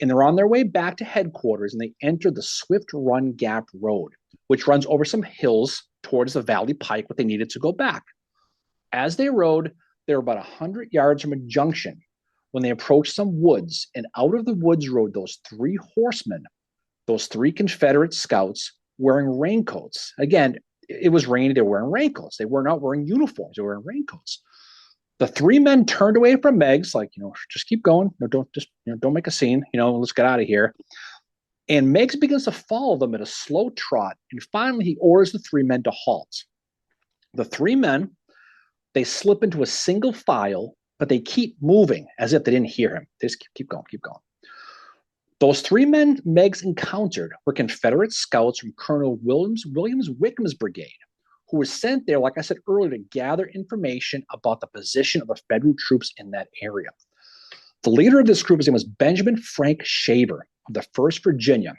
and they're on their way back to headquarters, and they entered the Swift Run Gap Road, which runs over some hills towards the Valley Pike, but they needed to go back. As they rode, they were about 100 yards from a junction when they approached some woods, and out of the woods rode those three horsemen, those three Confederate scouts wearing raincoats. Again, it was rainy. They were wearing raincoats. They were not wearing uniforms. They were wearing raincoats. The three men turned away from Meigs, like, just keep going. Don't make a scene. Let's get out of here. And Meigs begins to follow them at a slow trot. And finally, he orders the three men to halt. The three men, they slip into a single file, but they keep moving as if they didn't hear him. They just keep going. Those three men Meigs encountered were Confederate scouts from Colonel Williams Wickham's brigade, who was sent there, like I said earlier, to gather information about the position of the Federal troops in that area. The leader of this group, his name was Benjamin Frank Shaver of the 1st Virginia.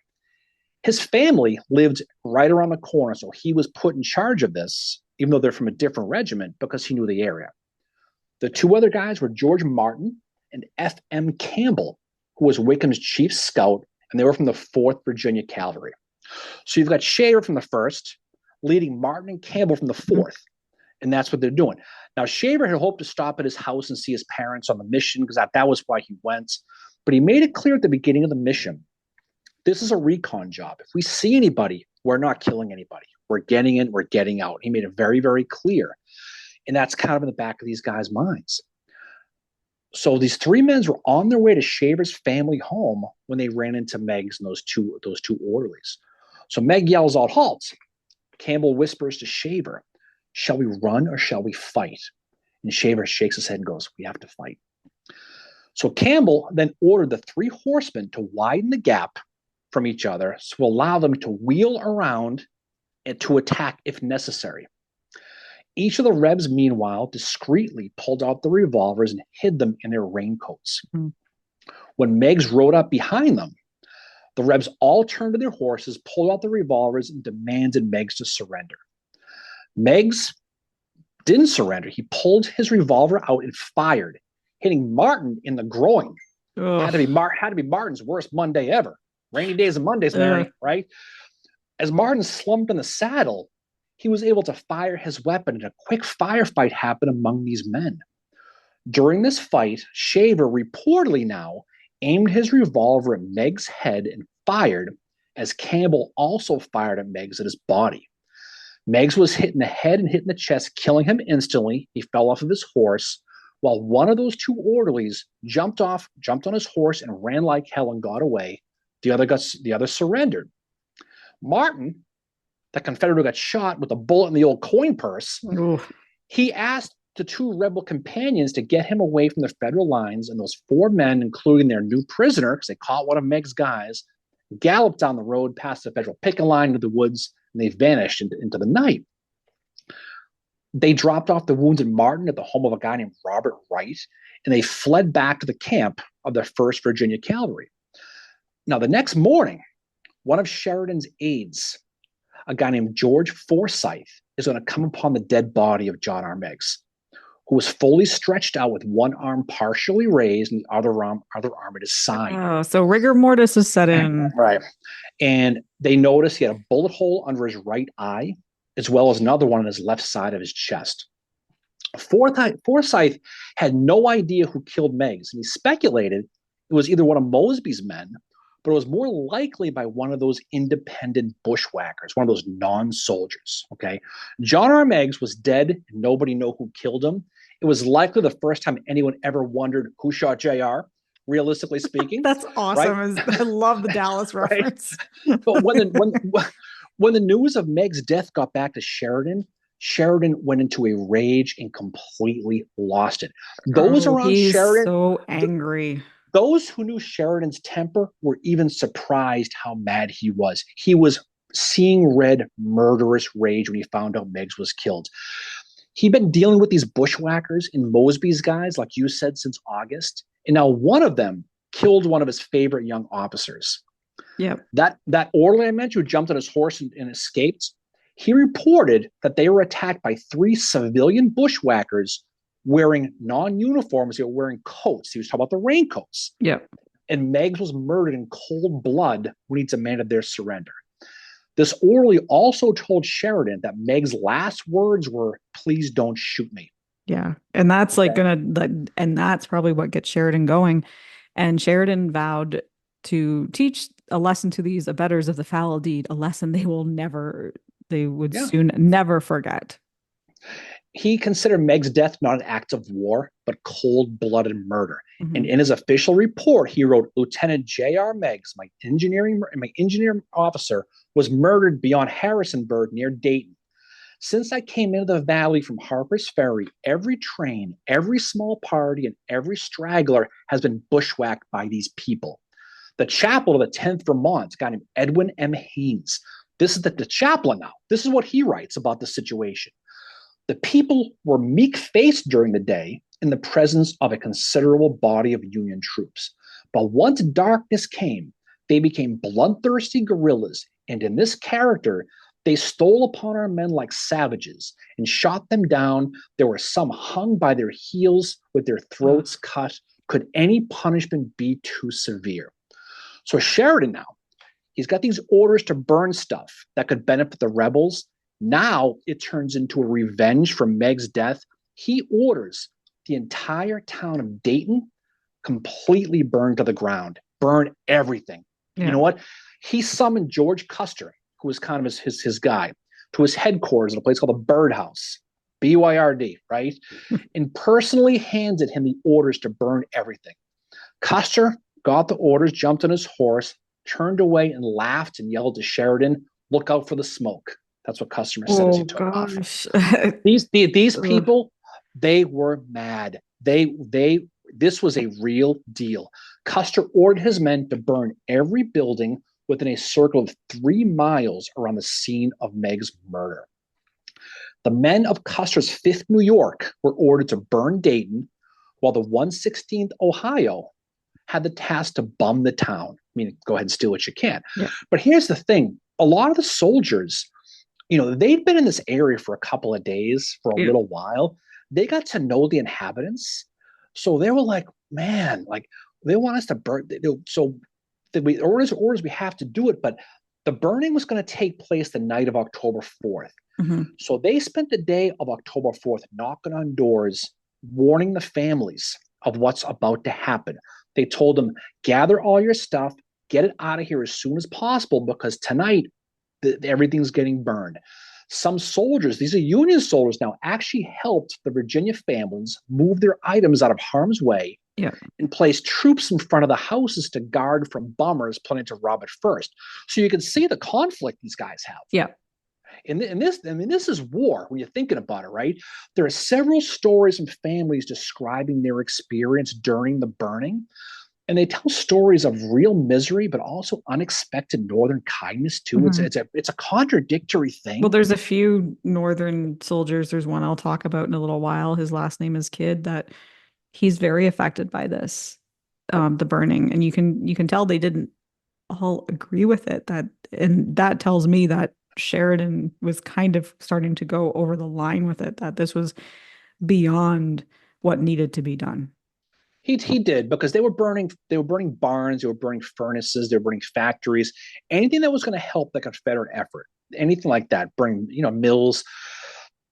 His family lived right around the corner, so he was put in charge of this, even though they're from a different regiment, because he knew the area. The two other guys were George Martin and F.M. Campbell, who was Wickham's chief scout, and they were from the 4th Virginia Cavalry. So you've got Shaver from the 1st, leading Martin and Campbell from the 4th, and that's what they're doing. Now, Shaver had hoped to stop at his house and see his parents on the mission, because that was why he went, but he made it clear at the beginning of the mission, this is a recon job. If we see anybody, we're not killing anybody. We're getting in, we're getting out. He made it very, very clear, and that's kind of in the back of these guys' minds. So these three men were on their way to Shaver's family home when they ran into Meigs and those two orderlies. So Meg yells out, "Halt!" Campbell whispers to Shaver, "Shall we run or shall we fight?" And Shaver shakes his head and goes, "We have to fight." So Campbell then ordered the three horsemen to widen the gap from each other to allow them to wheel around and to attack if necessary. Each of the Rebs, meanwhile, discreetly pulled out the revolvers and hid them in their raincoats. Mm. When Meigs rode up behind them, the Rebs all turned to their horses, pulled out the revolvers, and demanded Meigs to surrender. Meigs didn't surrender. He pulled his revolver out and fired, hitting Martin in the groin. Had to be Martin's worst Monday ever. Rainy days and Mondays, Mary, right? As Martin slumped in the saddle, he was able to fire his weapon, and a quick firefight happened among these men. During this fight, Shaver reportedly now aimed his revolver at Meigs' head and fired, as Campbell also fired at Meigs at his body. Meigs was hit in the head and hit in the chest, killing him instantly. He fell off of his horse, while one of those two orderlies jumped on his horse and ran like hell and got away. The other surrendered. Martin, the Confederate who got shot with a bullet in the old coin purse, he asked the two rebel companions to get him away from the Federal lines, and those four men, including their new prisoner, because they caught one of Meigs' guys, galloped down the road past the Federal picket line into the woods, and they vanished into the night. They dropped off the wounded Martin at the home of a guy named Robert Wright, and they fled back to the camp of the 1st Virginia Cavalry. Now, the next morning, one of Sheridan's aides, a guy named George Forsyth, is going to come upon the dead body of John R. Meigs, who was fully stretched out with one arm partially raised and the other arm at his side. Oh, so rigor mortis is set in. Right. And they noticed he had a bullet hole under his right eye, as well as another one on his left side of his chest. Forsyth had no idea who killed Meigs, and he speculated it was either one of Mosby's men, but it was more likely by one of those independent bushwhackers, one of those non-soldiers, okay? John R. Meigs was dead, and nobody knew who killed him. It was likely the first time anyone ever wondered who shot JR, realistically speaking. That's awesome. Right? I love the Dallas reference. But when the news of Meigs' death got back to Sheridan went into a rage and completely lost it. Those around he's Sheridan, so angry. Those who knew Sheridan's temper were even surprised how mad he was. He was seeing red, murderous rage when he found out Meigs was killed. He'd been dealing with these bushwhackers and Mosby's guys, like you said, since August. And now one of them killed one of his favorite young officers. Yeah. That orderly I mentioned who jumped on his horse and escaped, he reported that they were attacked by 3 civilian bushwhackers wearing non-uniforms. They were wearing coats. He was talking about the raincoats. Yeah. And Meigs was murdered in cold blood when he demanded their surrender. This orderly also told Sheridan that Meigs' last words were, "Please don't shoot me." Yeah. And that's like and that's probably what gets Sheridan going. And Sheridan vowed to teach a lesson to these abettors of the foul deed, a lesson they would soon never forget. He considered Meigs' death not an act of war, but cold-blooded murder. Mm-hmm. And in his official report, he wrote, "Lieutenant J.R. Meigs, my engineer officer, was murdered beyond Harrisonburg near Dayton. Since I came into the valley from Harper's Ferry, every train, every small party, and every straggler has been bushwhacked by these people. The chaplain of the 10th Vermont, a guy named Edwin M. Haynes. This is the chaplain now. This is what he writes about the situation. The people were meek-faced during the day in the presence of a considerable body of Union troops. But once darkness came, they became bloodthirsty guerrillas, and in this character, they stole upon our men like savages and shot them down. There were some hung by their heels with their throats cut. Could any punishment be too severe?" So Sheridan now, he's got these orders to burn stuff that could benefit the rebels. Now it turns into a revenge for Meigs' death. He orders the entire town of Dayton completely burned to the ground, burn everything. Yeah. You know what? He summoned George Custer, who was kind of his guy, to his headquarters in a place called the Birdhouse, BYRD, right? And personally handed him the orders to burn everything. Custer got the orders, jumped on his horse, turned away and laughed and yelled to Sheridan, "Look out for the smoke." That's what Custer said as he took off. These people, they were mad. This was a real deal. Custer ordered his men to burn every building within a circle of 3 miles around the scene of Meigs' murder. The men of Custer's 5th New York were ordered to burn Dayton, while the 116th Ohio had the task to bum the town. I mean, go ahead and steal what you can. Yeah. But here's the thing. A lot of the soldiers, they'd been in this area for a couple of days, for a little while. They got to know the inhabitants. So they were like, man, like they want us to burn. So the orders, we have to do it. But the burning was going to take place the night of October 4th. Mm-hmm. So they spent the day of October 4th knocking on doors, warning the families of what's about to happen. They told them, gather all your stuff, get it out of here as soon as possible, because tonight everything's getting burned. Some soldiers, these are Union soldiers now, actually helped the Virginia families move their items out of harm's way and place troops in front of the houses to guard from bombers planning to rob it first. So you can see the conflict these guys have. Yeah. And this is war when you're thinking about it, right? There are several stories from families describing their experience during the burning. And they tell stories of real misery, but also unexpected Northern kindness too. Mm-hmm. It's a contradictory thing. Well, there's a few Northern soldiers. There's one I'll talk about in a little while. His last name is Kidd. That he's very affected by this, the burning, and you can tell they didn't all agree with it. And that tells me that Sheridan was kind of starting to go over the line with it. That this was beyond what needed to be done. He did, because they were burning barns, they were burning furnaces, they were burning factories, anything that was going to help the Confederate effort, anything like that, burning, mills.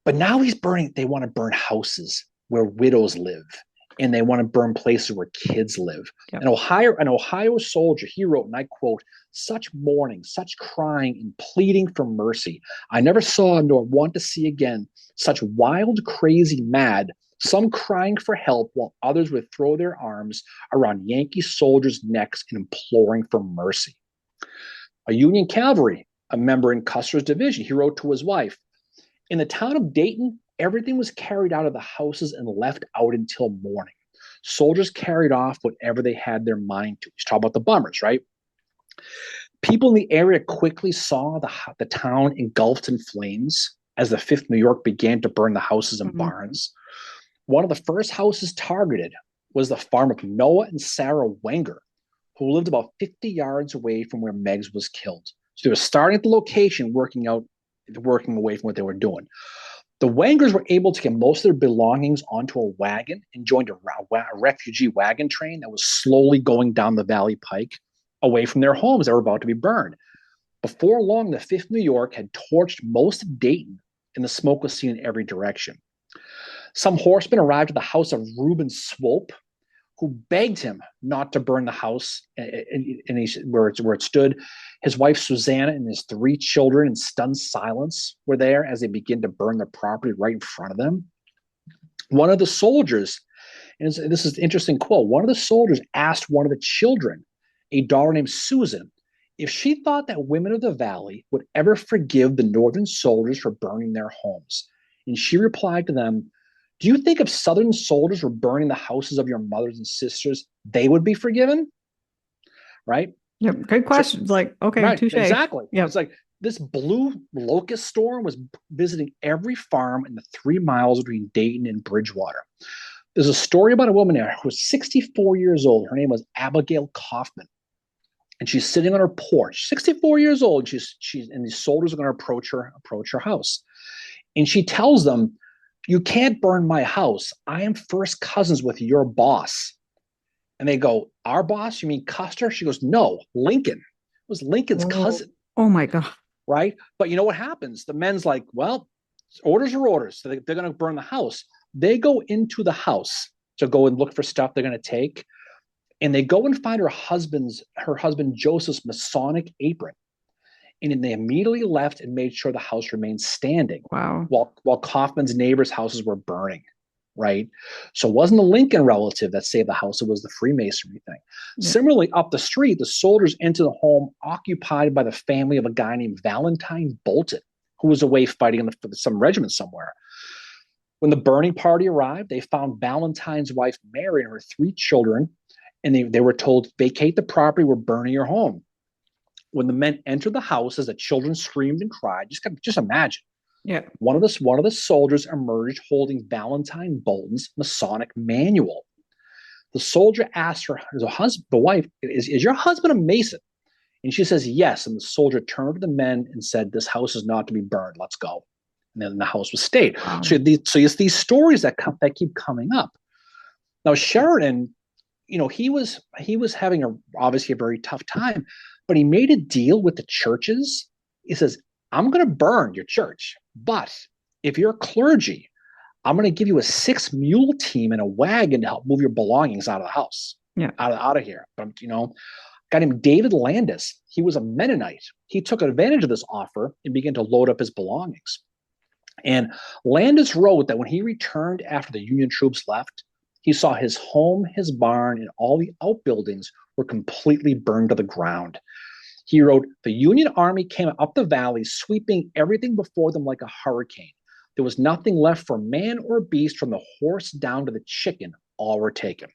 But now they want to burn houses where widows live, and they want to burn places where kids live. Yep. An Ohio soldier, he wrote, and I quote, "Such mourning, such crying and pleading for mercy, I never saw nor want to see again. Such wild, crazy, mad, some crying for help while others would throw their arms around Yankee soldiers' necks and imploring for mercy." A Union cavalry, a member in Custer's division, he wrote to his wife, "In the town of Dayton, everything was carried out of the houses and left out until morning. Soldiers carried off whatever they had their mind to. He's talking about the bummers, right? People in the area quickly saw the town engulfed in flames as the 5th New York began to burn the houses and Mhm. barns. One of the first houses targeted was the farm of Noah and Sarah Wenger, who lived about 50 yards away from where Meigs was killed. So they were starting at the location, working away from what they were doing. The Wengers were able to get most of their belongings onto a wagon and joined a refugee wagon train that was slowly going down the Valley Pike away from their homes that were about to be burned. Before long, the 5th New York had torched most of Dayton, and the smoke was seen in every direction. Some horsemen arrived at the house of Reuben Swope, who begged him not to burn the house where it stood. His wife Susanna and his 3 children in stunned silence were there as they began to burn the property right in front of them. One of the soldiers, and this is an interesting quote, one of the soldiers asked one of the children, a daughter named Susan, if she thought that women of the valley would ever forgive the Northern soldiers for burning their homes. And she replied to them, do you think if Southern soldiers were burning the houses of your mothers and sisters, they would be forgiven? Right? Yep. Great question. It's like, okay, Right, touche. exactly. Yep. It's like this blue locust storm was visiting every farm in the 3 miles between Dayton and Bridgewater. There's a story about a woman there who was 64 years old. Her name was Abigail Kaufman. And she's sitting on her porch, 64 years old. And these soldiers are going to approach her house. And she tells them, you can't burn my house. I am first cousins with your boss. And they go, our boss? You mean Custer? She goes, no, Lincoln. It was Lincoln's cousin. Oh my God. Right? But you know what happens? The men's like, well, orders are orders. So they're going to burn the house. They go into the house to go and look for stuff they're going to take. And they go and find her husband Joseph's Masonic apron. And then they immediately left and made sure the house remained standing. Wow. While Kaufman's neighbors' houses were burning, right? So it wasn't the Lincoln relative that saved the house, it was the Freemasonry thing. Yeah. Similarly, up the street, the soldiers entered the home occupied by the family of a guy named Valentine Bolton, who was away fighting in some regiment somewhere. When the burning party arrived, they found Valentine's wife Mary and her 3 children, and they were told, vacate the property, we're burning your home. When the men entered the house, as the children screamed and cried, just imagine. Yeah. One of the soldiers emerged holding Valentine Bolton's Masonic manual. The soldier asked the wife, is your husband a Mason? And she says, yes. And the soldier turned to the men and said, this house is not to be burned. Let's go. And then the house was stayed. Wow. So it's these stories that keep coming up. Now, Sheridan, he was having obviously a very tough time, but he made a deal with the churches. He says, I'm going to burn your church, but if you're a clergy, I'm going to give you a 6-mule team and a wagon to help move your belongings out of the house, out of here. But, guy named David Landis, he was a Mennonite. He took advantage of this offer and began to load up his belongings. And Landis wrote that when he returned after the Union troops left, he saw his home, his barn, and all the outbuildings were completely burned to the ground. He wrote, the Union Army came up the valley, sweeping everything before them like a hurricane. There was nothing left for man or beast, from the horse down to the chicken. All were taken.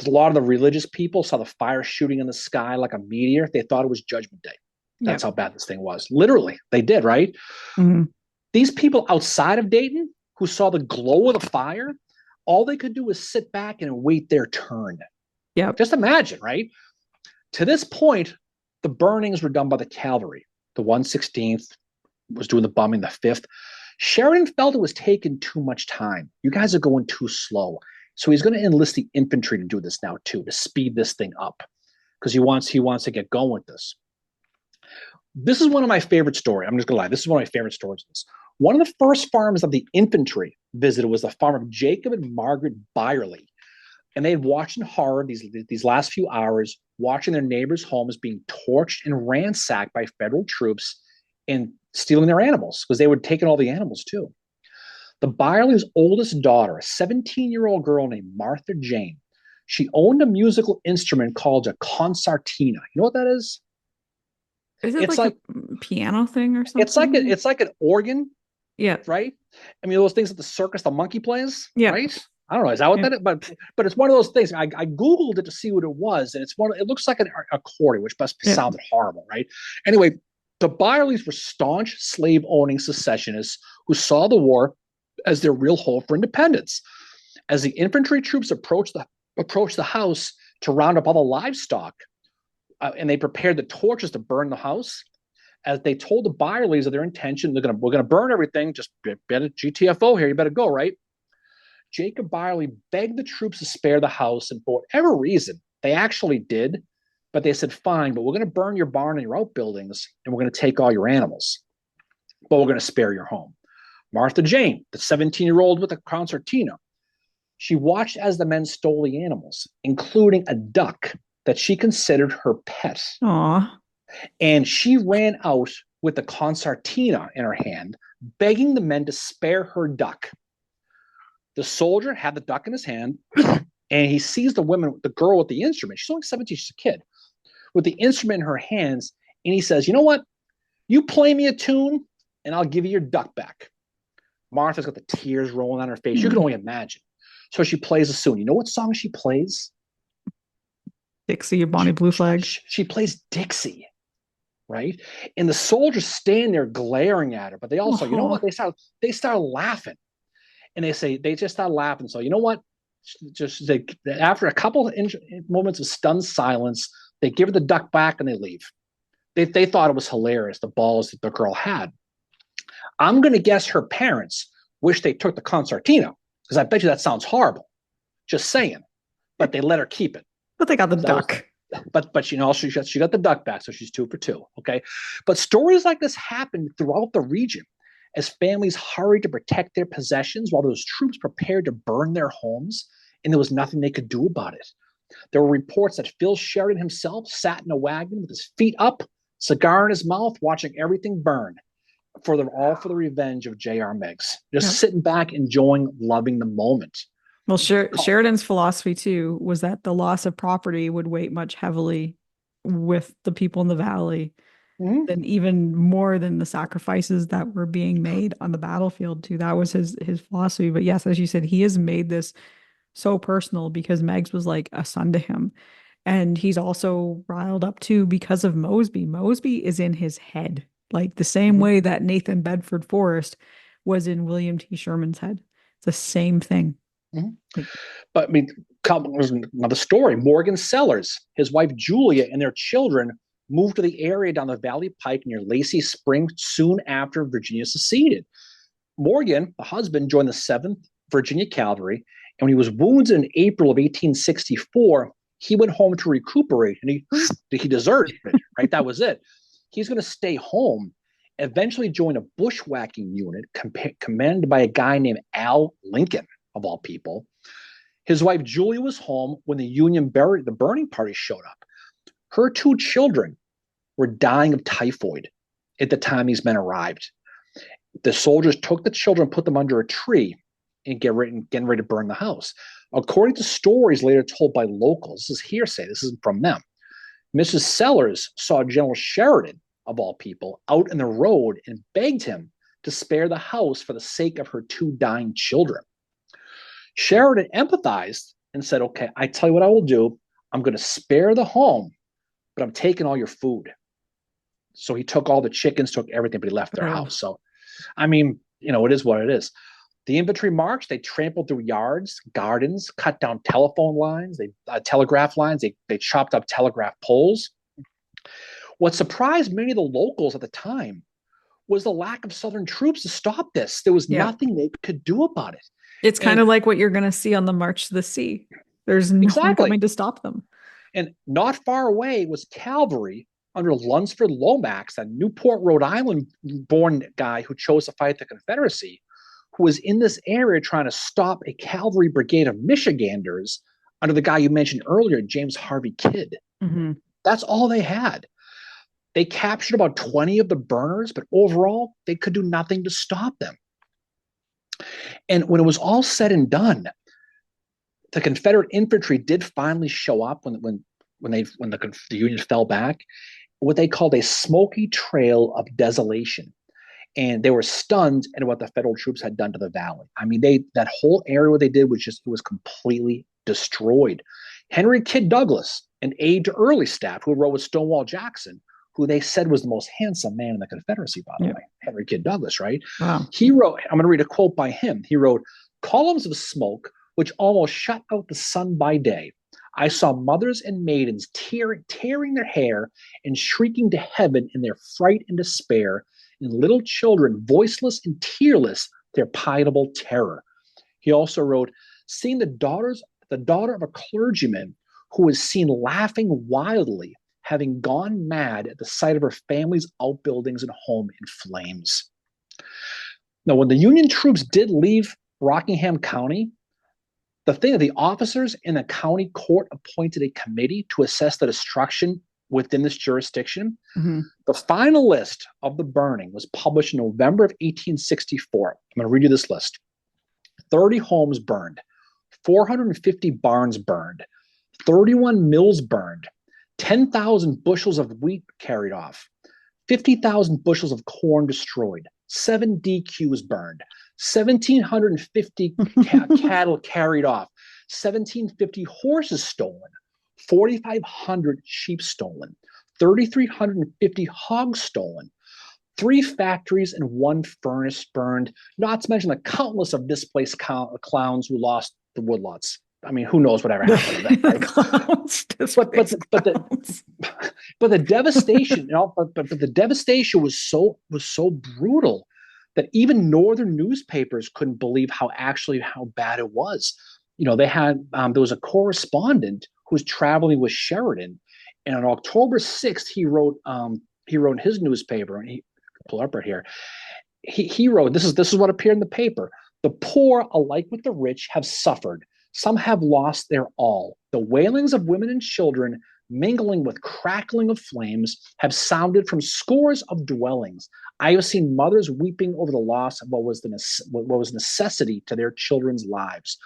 A lot of the religious people saw the fire shooting in the sky like a meteor. They thought it was Judgment Day. That's how bad this thing was. Literally, they did, right? Mm-hmm. These people outside of Dayton who saw the glow of the fire, all they could do was sit back and wait their turn. Yeah. Just imagine, right? To this point, the burnings were done by the cavalry. The 116th was doing the bombing, the 5th. Sheridan felt it was taking too much time. You guys are going too slow. So he's going to enlist the infantry to do this now too, to speed this thing up, because he wants to get going with this. This is one of my favorite stories. I'm just going to lie. This is one of my favorite stories. One of the first farms of the infantry visited was the farm of Jacob and Margaret Byerly. And they had watched in horror these last few hours, watching their neighbors' homes being torched and ransacked by federal troops and stealing their animals, because they were taking all the animals too. The Byerly's oldest daughter, a 17-year-old girl named Martha Jane, she owned a musical instrument called a concertina. You know what that is? Is it like a piano thing or something? It's like an organ. Yeah. Right? I mean, those things at the circus the monkey plays. Yeah. Right? I don't know. Is that what Yeah. that is? But it's one of those things. I Googled it to see what it was, and it's one. It looks like an accordion, which must Yeah. sound horrible, right? Anyway, the Byerlys were staunch slave-owning secessionists who saw the war as their real hope for independence. As the infantry troops approached the house to round up all the livestock, and they prepared the torches to burn the house, as they told the Byerlys of their intention, we're gonna burn everything. Just better GTFO here. You better go, right? Jacob Byerly begged the troops to spare the house, and for whatever reason, they actually did. But they said, "Fine, but we're going to burn your barn and your outbuildings, and we're going to take all your animals, but we're going to spare your home." Martha Jane, the 17-year-old with the concertina, she watched as the men stole the animals, including a duck that she considered her pet. Aw. And she ran out with the concertina in her hand, begging the men to spare her duck. The soldier had the duck in his hand, and he sees the girl with the instrument. She's only 17, she's a kid, with the instrument in her hands, and he says, "You know what? You play me a tune, and I'll give you your duck back." Martha's got the tears rolling on her face. You can only imagine. So she plays a tune. You know what song she plays? Dixie, Bonnie Blue Flag. She plays Dixie, right? And the soldiers stand there glaring at her, but they also, you know what? They start laughing. And they just start laughing. So you know what? After a couple of moments of stunned silence, they give her the duck back and they leave. They thought it was hilarious, the balls that the girl had. I'm going to guess her parents wish they took the concertina, because I bet you that sounds horrible. Just saying. But they let her keep it. But they got the duck. But you know, she got the duck back, so she's 2 for 2. Okay. But stories like this happen throughout the region as families hurried to protect their possessions while those troops prepared to burn their homes, and there was nothing they could do about it. There were reports that Phil Sheridan himself sat in a wagon with his feet up, cigar in his mouth, watching everything burn, all for the revenge of J.R. Meigs. Just sitting back, enjoying, loving the moment. Well, Sheridan's philosophy too was that the loss of property would weigh much heavily with the people in the valley, than even more than the sacrifices that were being made on the battlefield too. That was his philosophy. But yes, as you said, he has made this so personal because Meigs was like a son to him. And he's also riled up too because of Mosby. Mosby is in his head, like the same way that Nathan Bedford Forrest was in William T. Sherman's head. It's the same thing. But I mean, there's another story. Morgan Sellers, his wife Julia, and their children moved to the area down the Valley Pike near Lacey Spring soon after Virginia seceded. Morgan, the husband, joined the 7th Virginia Cavalry, and when he was wounded in April of 1864, he went home to recuperate, and he deserted it, right? That was it. He's going to stay home, eventually join a bushwhacking unit commanded by a guy named Al Lincoln, of all people. His wife Julia was home when the burning party showed up. Her 2 children were dying of typhoid at the time these men arrived. The soldiers took the children, put them under a tree, and getting ready to burn the house. According to stories later told by locals, this is hearsay, this isn't from them, Mrs. Sellers saw General Sheridan, of all people, out in the road and begged him to spare the house for the sake of her 2 dying children. Sheridan empathized and said, "Okay, I tell you what I will do. I'm going to spare the home, but I'm taking all your food." So he took all the chickens, took everything, but he left their house. So, I mean, you know, it is what it is. The infantry marched. They trampled through yards, gardens, cut down telephone lines, telegraph lines. They chopped up telegraph poles. What surprised many of the locals at the time was the lack of Southern troops to stop this. There was nothing they could do about it. It's kind of like what you're going to see on the March to the Sea. There's no one coming to stop them. And not far away was cavalry under Lunsford Lomax, a Newport, Rhode Island-born guy who chose to fight the Confederacy, who was in this area trying to stop a cavalry brigade of Michiganders under the guy you mentioned earlier, James Harvey Kidd. That's all they had. They captured about 20 of the burners, but overall, they could do nothing to stop them. And when it was all said and done, the Confederate infantry did finally show up when the Union fell back, what they called a smoky trail of desolation. and they were stunned at what the federal troops had done to the valley. I mean, that whole area, what they did was just, it was completely destroyed. Henry Kidd Douglas, an aide to early staff who rode with Stonewall Jackson, who they said was the most handsome man in the Confederacy, by the way, Henry Kidd Douglas, right? Wow. He wrote, I'm going to read a quote by him. He wrote, "Columns of smoke which almost shut out the sun by day. I saw mothers and maidens tearing their hair and shrieking to heaven in their fright and despair, and little children, voiceless and tearless, their pitiable terror." He also wrote, "Seeing the daughter of a clergyman who was seen laughing wildly, having gone mad at the sight of her family's outbuildings and home in flames." Now, when the Union troops did leave Rockingham County, the officers in the county court appointed a committee to assess the destruction within this jurisdiction. Mm-hmm. The final list of the burning was published in November of 1864. I'm going to read you this list. 30 homes burned, 450 barns burned, 31 mills burned, 10,000 bushels of wheat carried off, 50,000 bushels of corn destroyed, 7 DQs burned, 1,750 cattle carried off, 1,750 horses stolen, 4,500 sheep stolen, 3,350 hogs stolen, 3 factories and 1 furnace burned, not to mention the countless of displaced clowns who lost the woodlots. I mean, who knows whatever happened to them, right? but the devastation, but the devastation was so brutal that even northern newspapers couldn't believe how bad it was. They had there was a correspondent who was traveling with Sheridan, and on October 6th, he wrote in his newspaper, and he pull up right here. He wrote, this is what appeared in the paper: "The poor, alike with the rich, have suffered. Some have lost their all. The wailings of women and children, mingling with crackling of flames, have sounded from scores of dwellings. I have seen mothers weeping over the loss of what was necessity to their children's lives.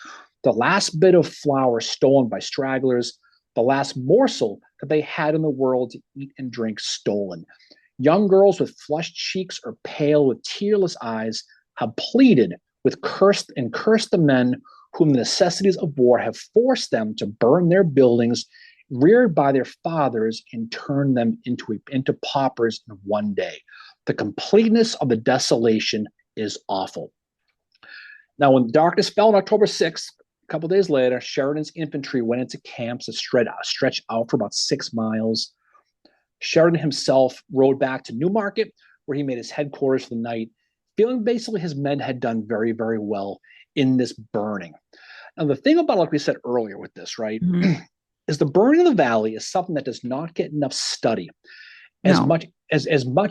The last bit of flour stolen by stragglers, the last morsel that they had in the world to eat and drink stolen. Young girls with flushed cheeks or pale with tearless eyes have pleaded with cursed the men whom the necessities of war have forced them to burn their buildings, reared by their fathers, and turn them into paupers in one day. The completeness of the desolation is awful." Now, when darkness fell on October 6th, a couple days later, Sheridan's infantry went into camps that stretched out for about 6 miles. Sheridan himself rode back to Newmarket, where he made his headquarters for the night, feeling basically his men had done very, very well in this burning. Now, the thing about, like we said earlier with this, right, Mm-hmm. is the burning of the valley is something that does not get enough study as much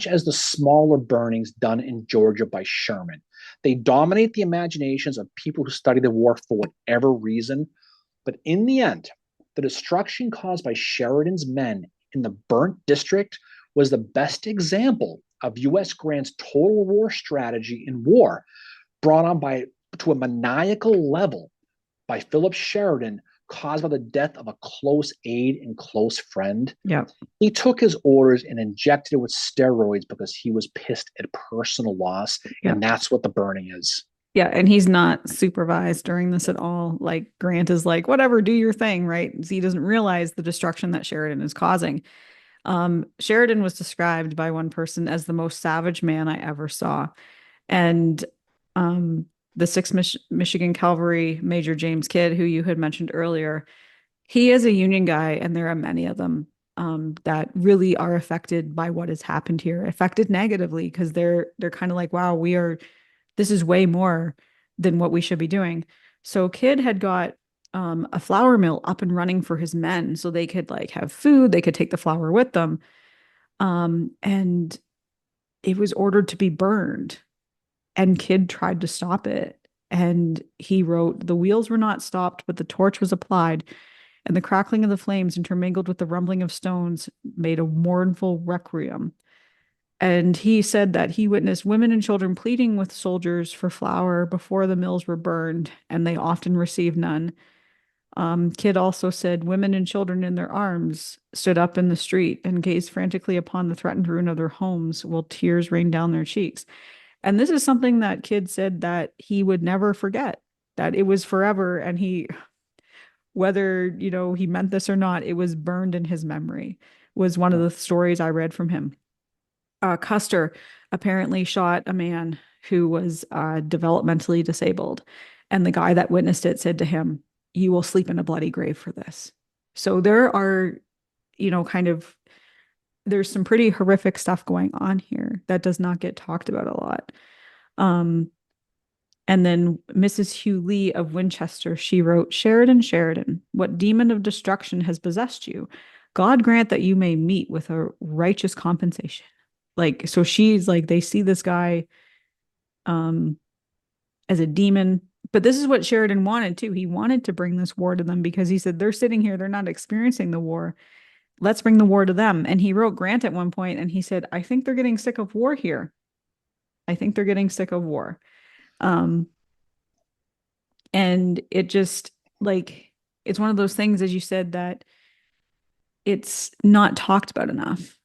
as the smaller burnings done in Georgia by Sherman. They dominate the imaginations of people who study the war for whatever reason. But in the end, the destruction caused by Sheridan's men in the burnt district was the best example of U.S. Grant's total war strategy in war, brought on to a maniacal level by Philip Sheridan, caused by the death of a close aide and close friend. Yeah. He took his orders and injected it with steroids because he was pissed at personal loss. Yeah. And that's what the burning is. Yeah. And he's not supervised during this at all. Like, Grant is like, whatever, do your thing, right? So he doesn't realize the destruction that Sheridan is causing. Sheridan was described by one person as the most savage man I ever saw. And the 6th Michigan Cavalry Major James Kidd, who you had mentioned earlier, he is a Union guy, and there are many of them that really are affected by what has happened here, affected negatively, because they're kind of like, wow, this is way more than what we should be doing. So Kidd had got a flour mill up and running for his men, so they could like have food, they could take the flour with them, and it was ordered to be burned. And Kidd tried to stop it. And he wrote, "The wheels were not stopped, but the torch was applied, and the crackling of the flames intermingled with the rumbling of stones made a mournful requiem." And he said that he witnessed women and children pleading with soldiers for flour before the mills were burned, and they often received none. Kidd also said women and children in their arms stood up in the street and gazed frantically upon the threatened ruin of their homes while tears rained down their cheeks. And this is something that kid said that he would never forget, that it was forever. And whether, he meant this or not, it was burned in his memory, was one of the stories I read from him. Custer apparently shot a man who was developmentally disabled. And the guy that witnessed it said to him, "You will sleep in a bloody grave for this." So there are, kind of, there's some pretty horrific stuff going on here that does not get talked about a lot. Um, and then Mrs. Hugh Lee of Winchester, she wrote, "Sheridan, Sheridan, what demon of destruction has possessed you? God grant that you may meet with a righteous compensation." Like, so she's like, they see this guy um, as a demon. But this is what Sheridan wanted too. He wanted to bring this war to them because he said, they're sitting here, they're not experiencing the war. Let's bring the war to them. And he wrote Grant at one point and he said, "I think they're getting sick of war here. I think they're getting sick of war." Um, and it just, like, it's one of those things, as you said, that it's not talked about enough.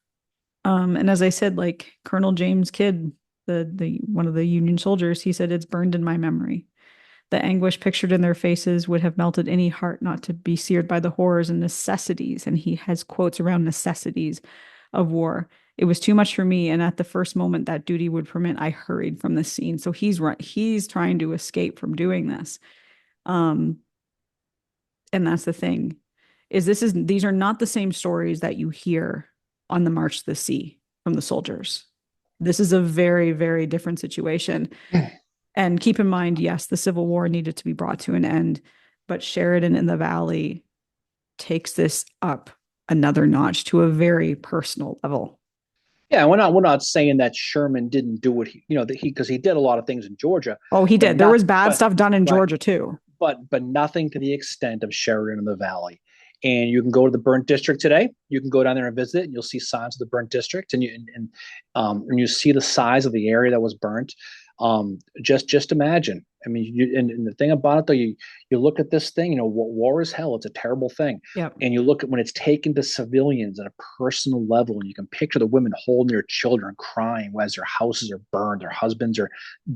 And as I said, like Colonel James Kidd, the one of the Union soldiers, he said, "It's burned in my memory. The anguish pictured in their faces would have melted any heart not to be seared by the horrors and necessities." And he has quotes around necessities of war. "It was too much for me, and at the first moment that duty would permit, I hurried from the scene." So he's trying to escape from doing this. Um, and that's the thing, is these are not the same stories that you hear on the March to the Sea from the soldiers. This is a very, very different situation. And keep in mind, yes, the Civil War needed to be brought to an end, but Sheridan in the Valley takes this up another notch to a very personal level. Yeah, we're not saying that Sherman didn't do what because he did a lot of things in Georgia, Oh, he but did. There not was bad but stuff done in right, Georgia too. but nothing to the extent of Sheridan in the Valley. And you can go to the burnt district today. You can go down there and visit, and you'll see signs of the burnt district, and you see the size of the area that was burnt. Just imagine. I mean, and the thing about it, though, you look at this thing. War is hell. It's a terrible thing. Yep. And you look at when it's taken to civilians at a personal level, and you can picture the women holding their children, crying as their houses are burned, their husbands are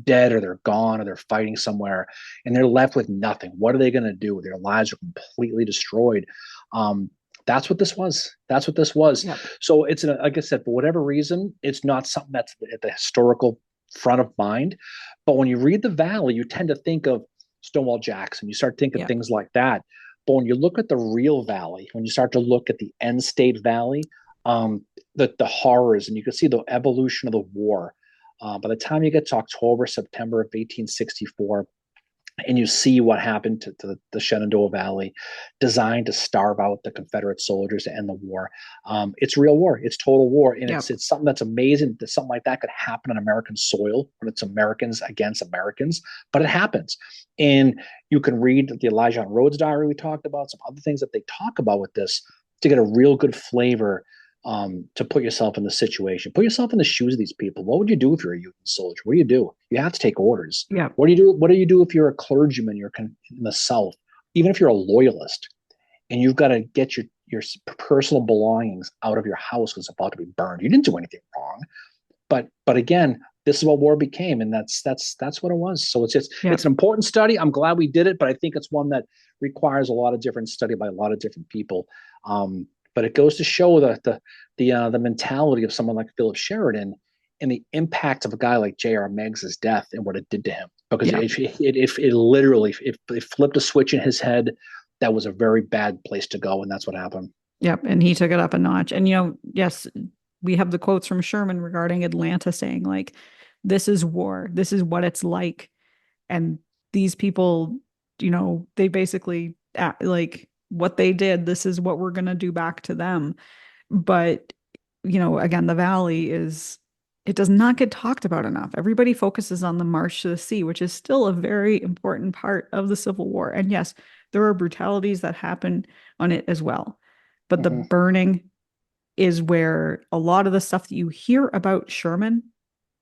dead, or they're gone, or they're fighting somewhere, and they're left with nothing. What are they going to do? Their lives are completely destroyed. Um, that's what this was. That's what this was. Yep. So like I said, for whatever reason, it's not something that's at the historical front of mind. But when you read the Valley, you tend to think of Stonewall Jackson. You start thinking Yep. things like that. But when you look at the real Valley, when you start to look at the end state Valley, the horrors, and you can see the evolution of the war. By the time you get to October, September of 1864, and you see what happened to the Shenandoah Valley, designed to starve out the Confederate soldiers to end the war. It's real war. It's total war, and Yep. it's something that's amazing that something like that could happen on American soil when it's Americans against Americans, but it happens. And you can read the Elijah Rhodes diary we talked about, some other things that they talk about with this to get a real good flavor, to put yourself in the situation. Put yourself in the shoes of these people. What would you do if you're a Union soldier? What do you do? You have to take orders. Yep. What do you do? What do you do if you're a clergyman? You're in the South, even if you're a loyalist, and you've got to get your personal belongings out of your house because it's about to be burned. You didn't do anything wrong, but again, this is what war became, and that's what it was. So it's Yep. an important study. I'm glad we did it, but I think it's one that requires a lot of different study by a lot of different people. But it goes to show the mentality of someone like Philip Sheridan and the impact of a guy like J.R. Meigs' death and what it did to him, because Yep. it literally it flipped a switch in his head. That was a very bad place to go, and that's what happened. Yep. And he took it up a notch. And, yes, we have the quotes from Sherman regarding Atlanta saying, like, this is war. This is what it's like. And these people, they basically like what they did. This is what we're going to do back to them. But, again, the Valley it does not get talked about enough. Everybody focuses on the March to the Sea, which is still a very important part of the Civil War. And yes, there are brutalities that happen on it as well. But the burning is where a lot of the stuff that you hear about Sherman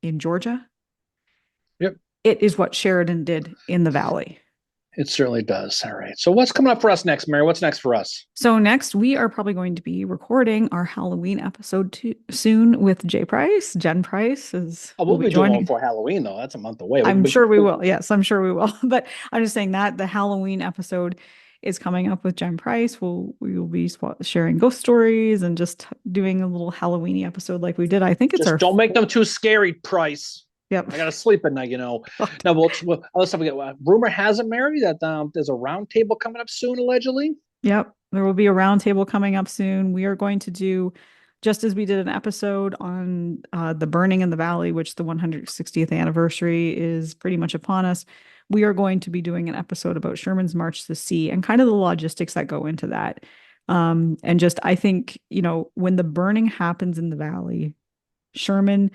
in Georgia, Yep. it is what Sheridan did in the Valley. It certainly does. All right. So what's coming up for us next, Mary? What's next for us? So next, we are probably going to be recording our Halloween episode soon with Jay Price. Jen Price is Oh, will we'll be be doing one joining. before Halloween, though. That's a month away. I'm sure we will. Yes, I'm sure we will. But I'm just saying that the Halloween episode is coming up with Jen Price. We will be sharing ghost stories and just doing a little Halloweeny episode like we did. I think it's just our don't make them too scary, Price. Yep. I got to sleep at night, Now, let's have a rumor has it, Mary, that there's a round table coming up soon, allegedly. Yep. There will be a roundtable coming up soon. We are going to do, just as we did an episode on the burning in the valley, which the 160th anniversary is pretty much upon us. We are going to be doing an episode about Sherman's March to the Sea and kind of the logistics that go into that. And just, I think, when the burning happens in the valley, Sherman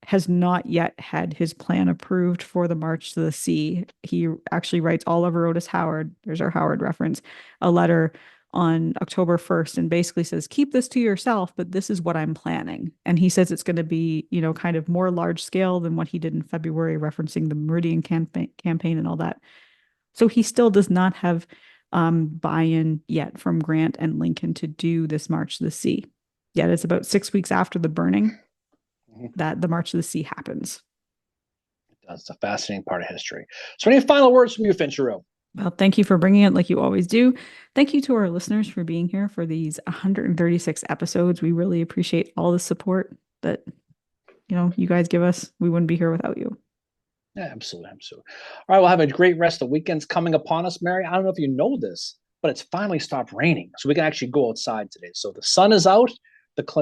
has not yet had his plan approved for the March to the Sea. He actually writes Oliver Otis Howard, there's our Howard reference, a letter on October 1st and basically says, keep this to yourself, but this is what I'm planning. And he says it's going to be, kind of more large scale than what he did in February, referencing the Meridian campaign and all that. So he still does not have buy-in yet from Grant and Lincoln to do this March to the Sea. Yet it's about 6 weeks after the burning that the March to the Sea happens. That's a fascinating part of history. So any final words from you, Finchero? Well, thank you for bringing it like you always do. Thank you to our listeners for being here for these 136 episodes. We really appreciate all the support that, you guys give us. We wouldn't be here without you. Yeah, absolutely. Absolutely. All right. We'll have a great rest of the weekends coming upon us, Mary. I don't know if you know this, but it's finally stopped raining. So we can actually go outside today. So the sun is out. It's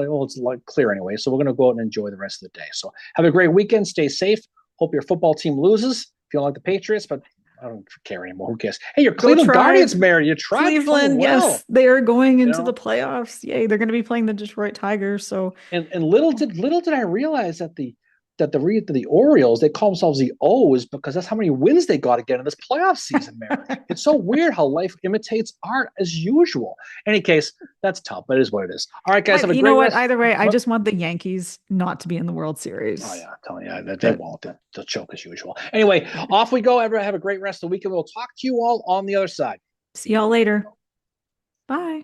clear anyway. So we're going to go out and enjoy the rest of the day. So have a great weekend. Stay safe. Hope your football team loses. If you don't like the Patriots, but I don't care anymore. Who cares? Hey, your Cleveland Guardians, Mary. You tried Cleveland, well. Yes, they are going into the playoffs. Yay! They're going to be playing the Detroit Tigers. So and little did I realize that the Orioles, they call themselves the O's because that's how many wins they got again in this playoff season, Mary. It's so weird how life imitates art as usual. In any case, that's tough, but it is what it is. All right, guys, have a great rest. Either way, I just want the Yankees not to be in the World Series. Oh, yeah, I'm telling you, they won't. They'll choke as usual. Anyway, off we go. Everyone have a great rest of the weekend. We'll talk to you all on the other side. See y'all later. Bye.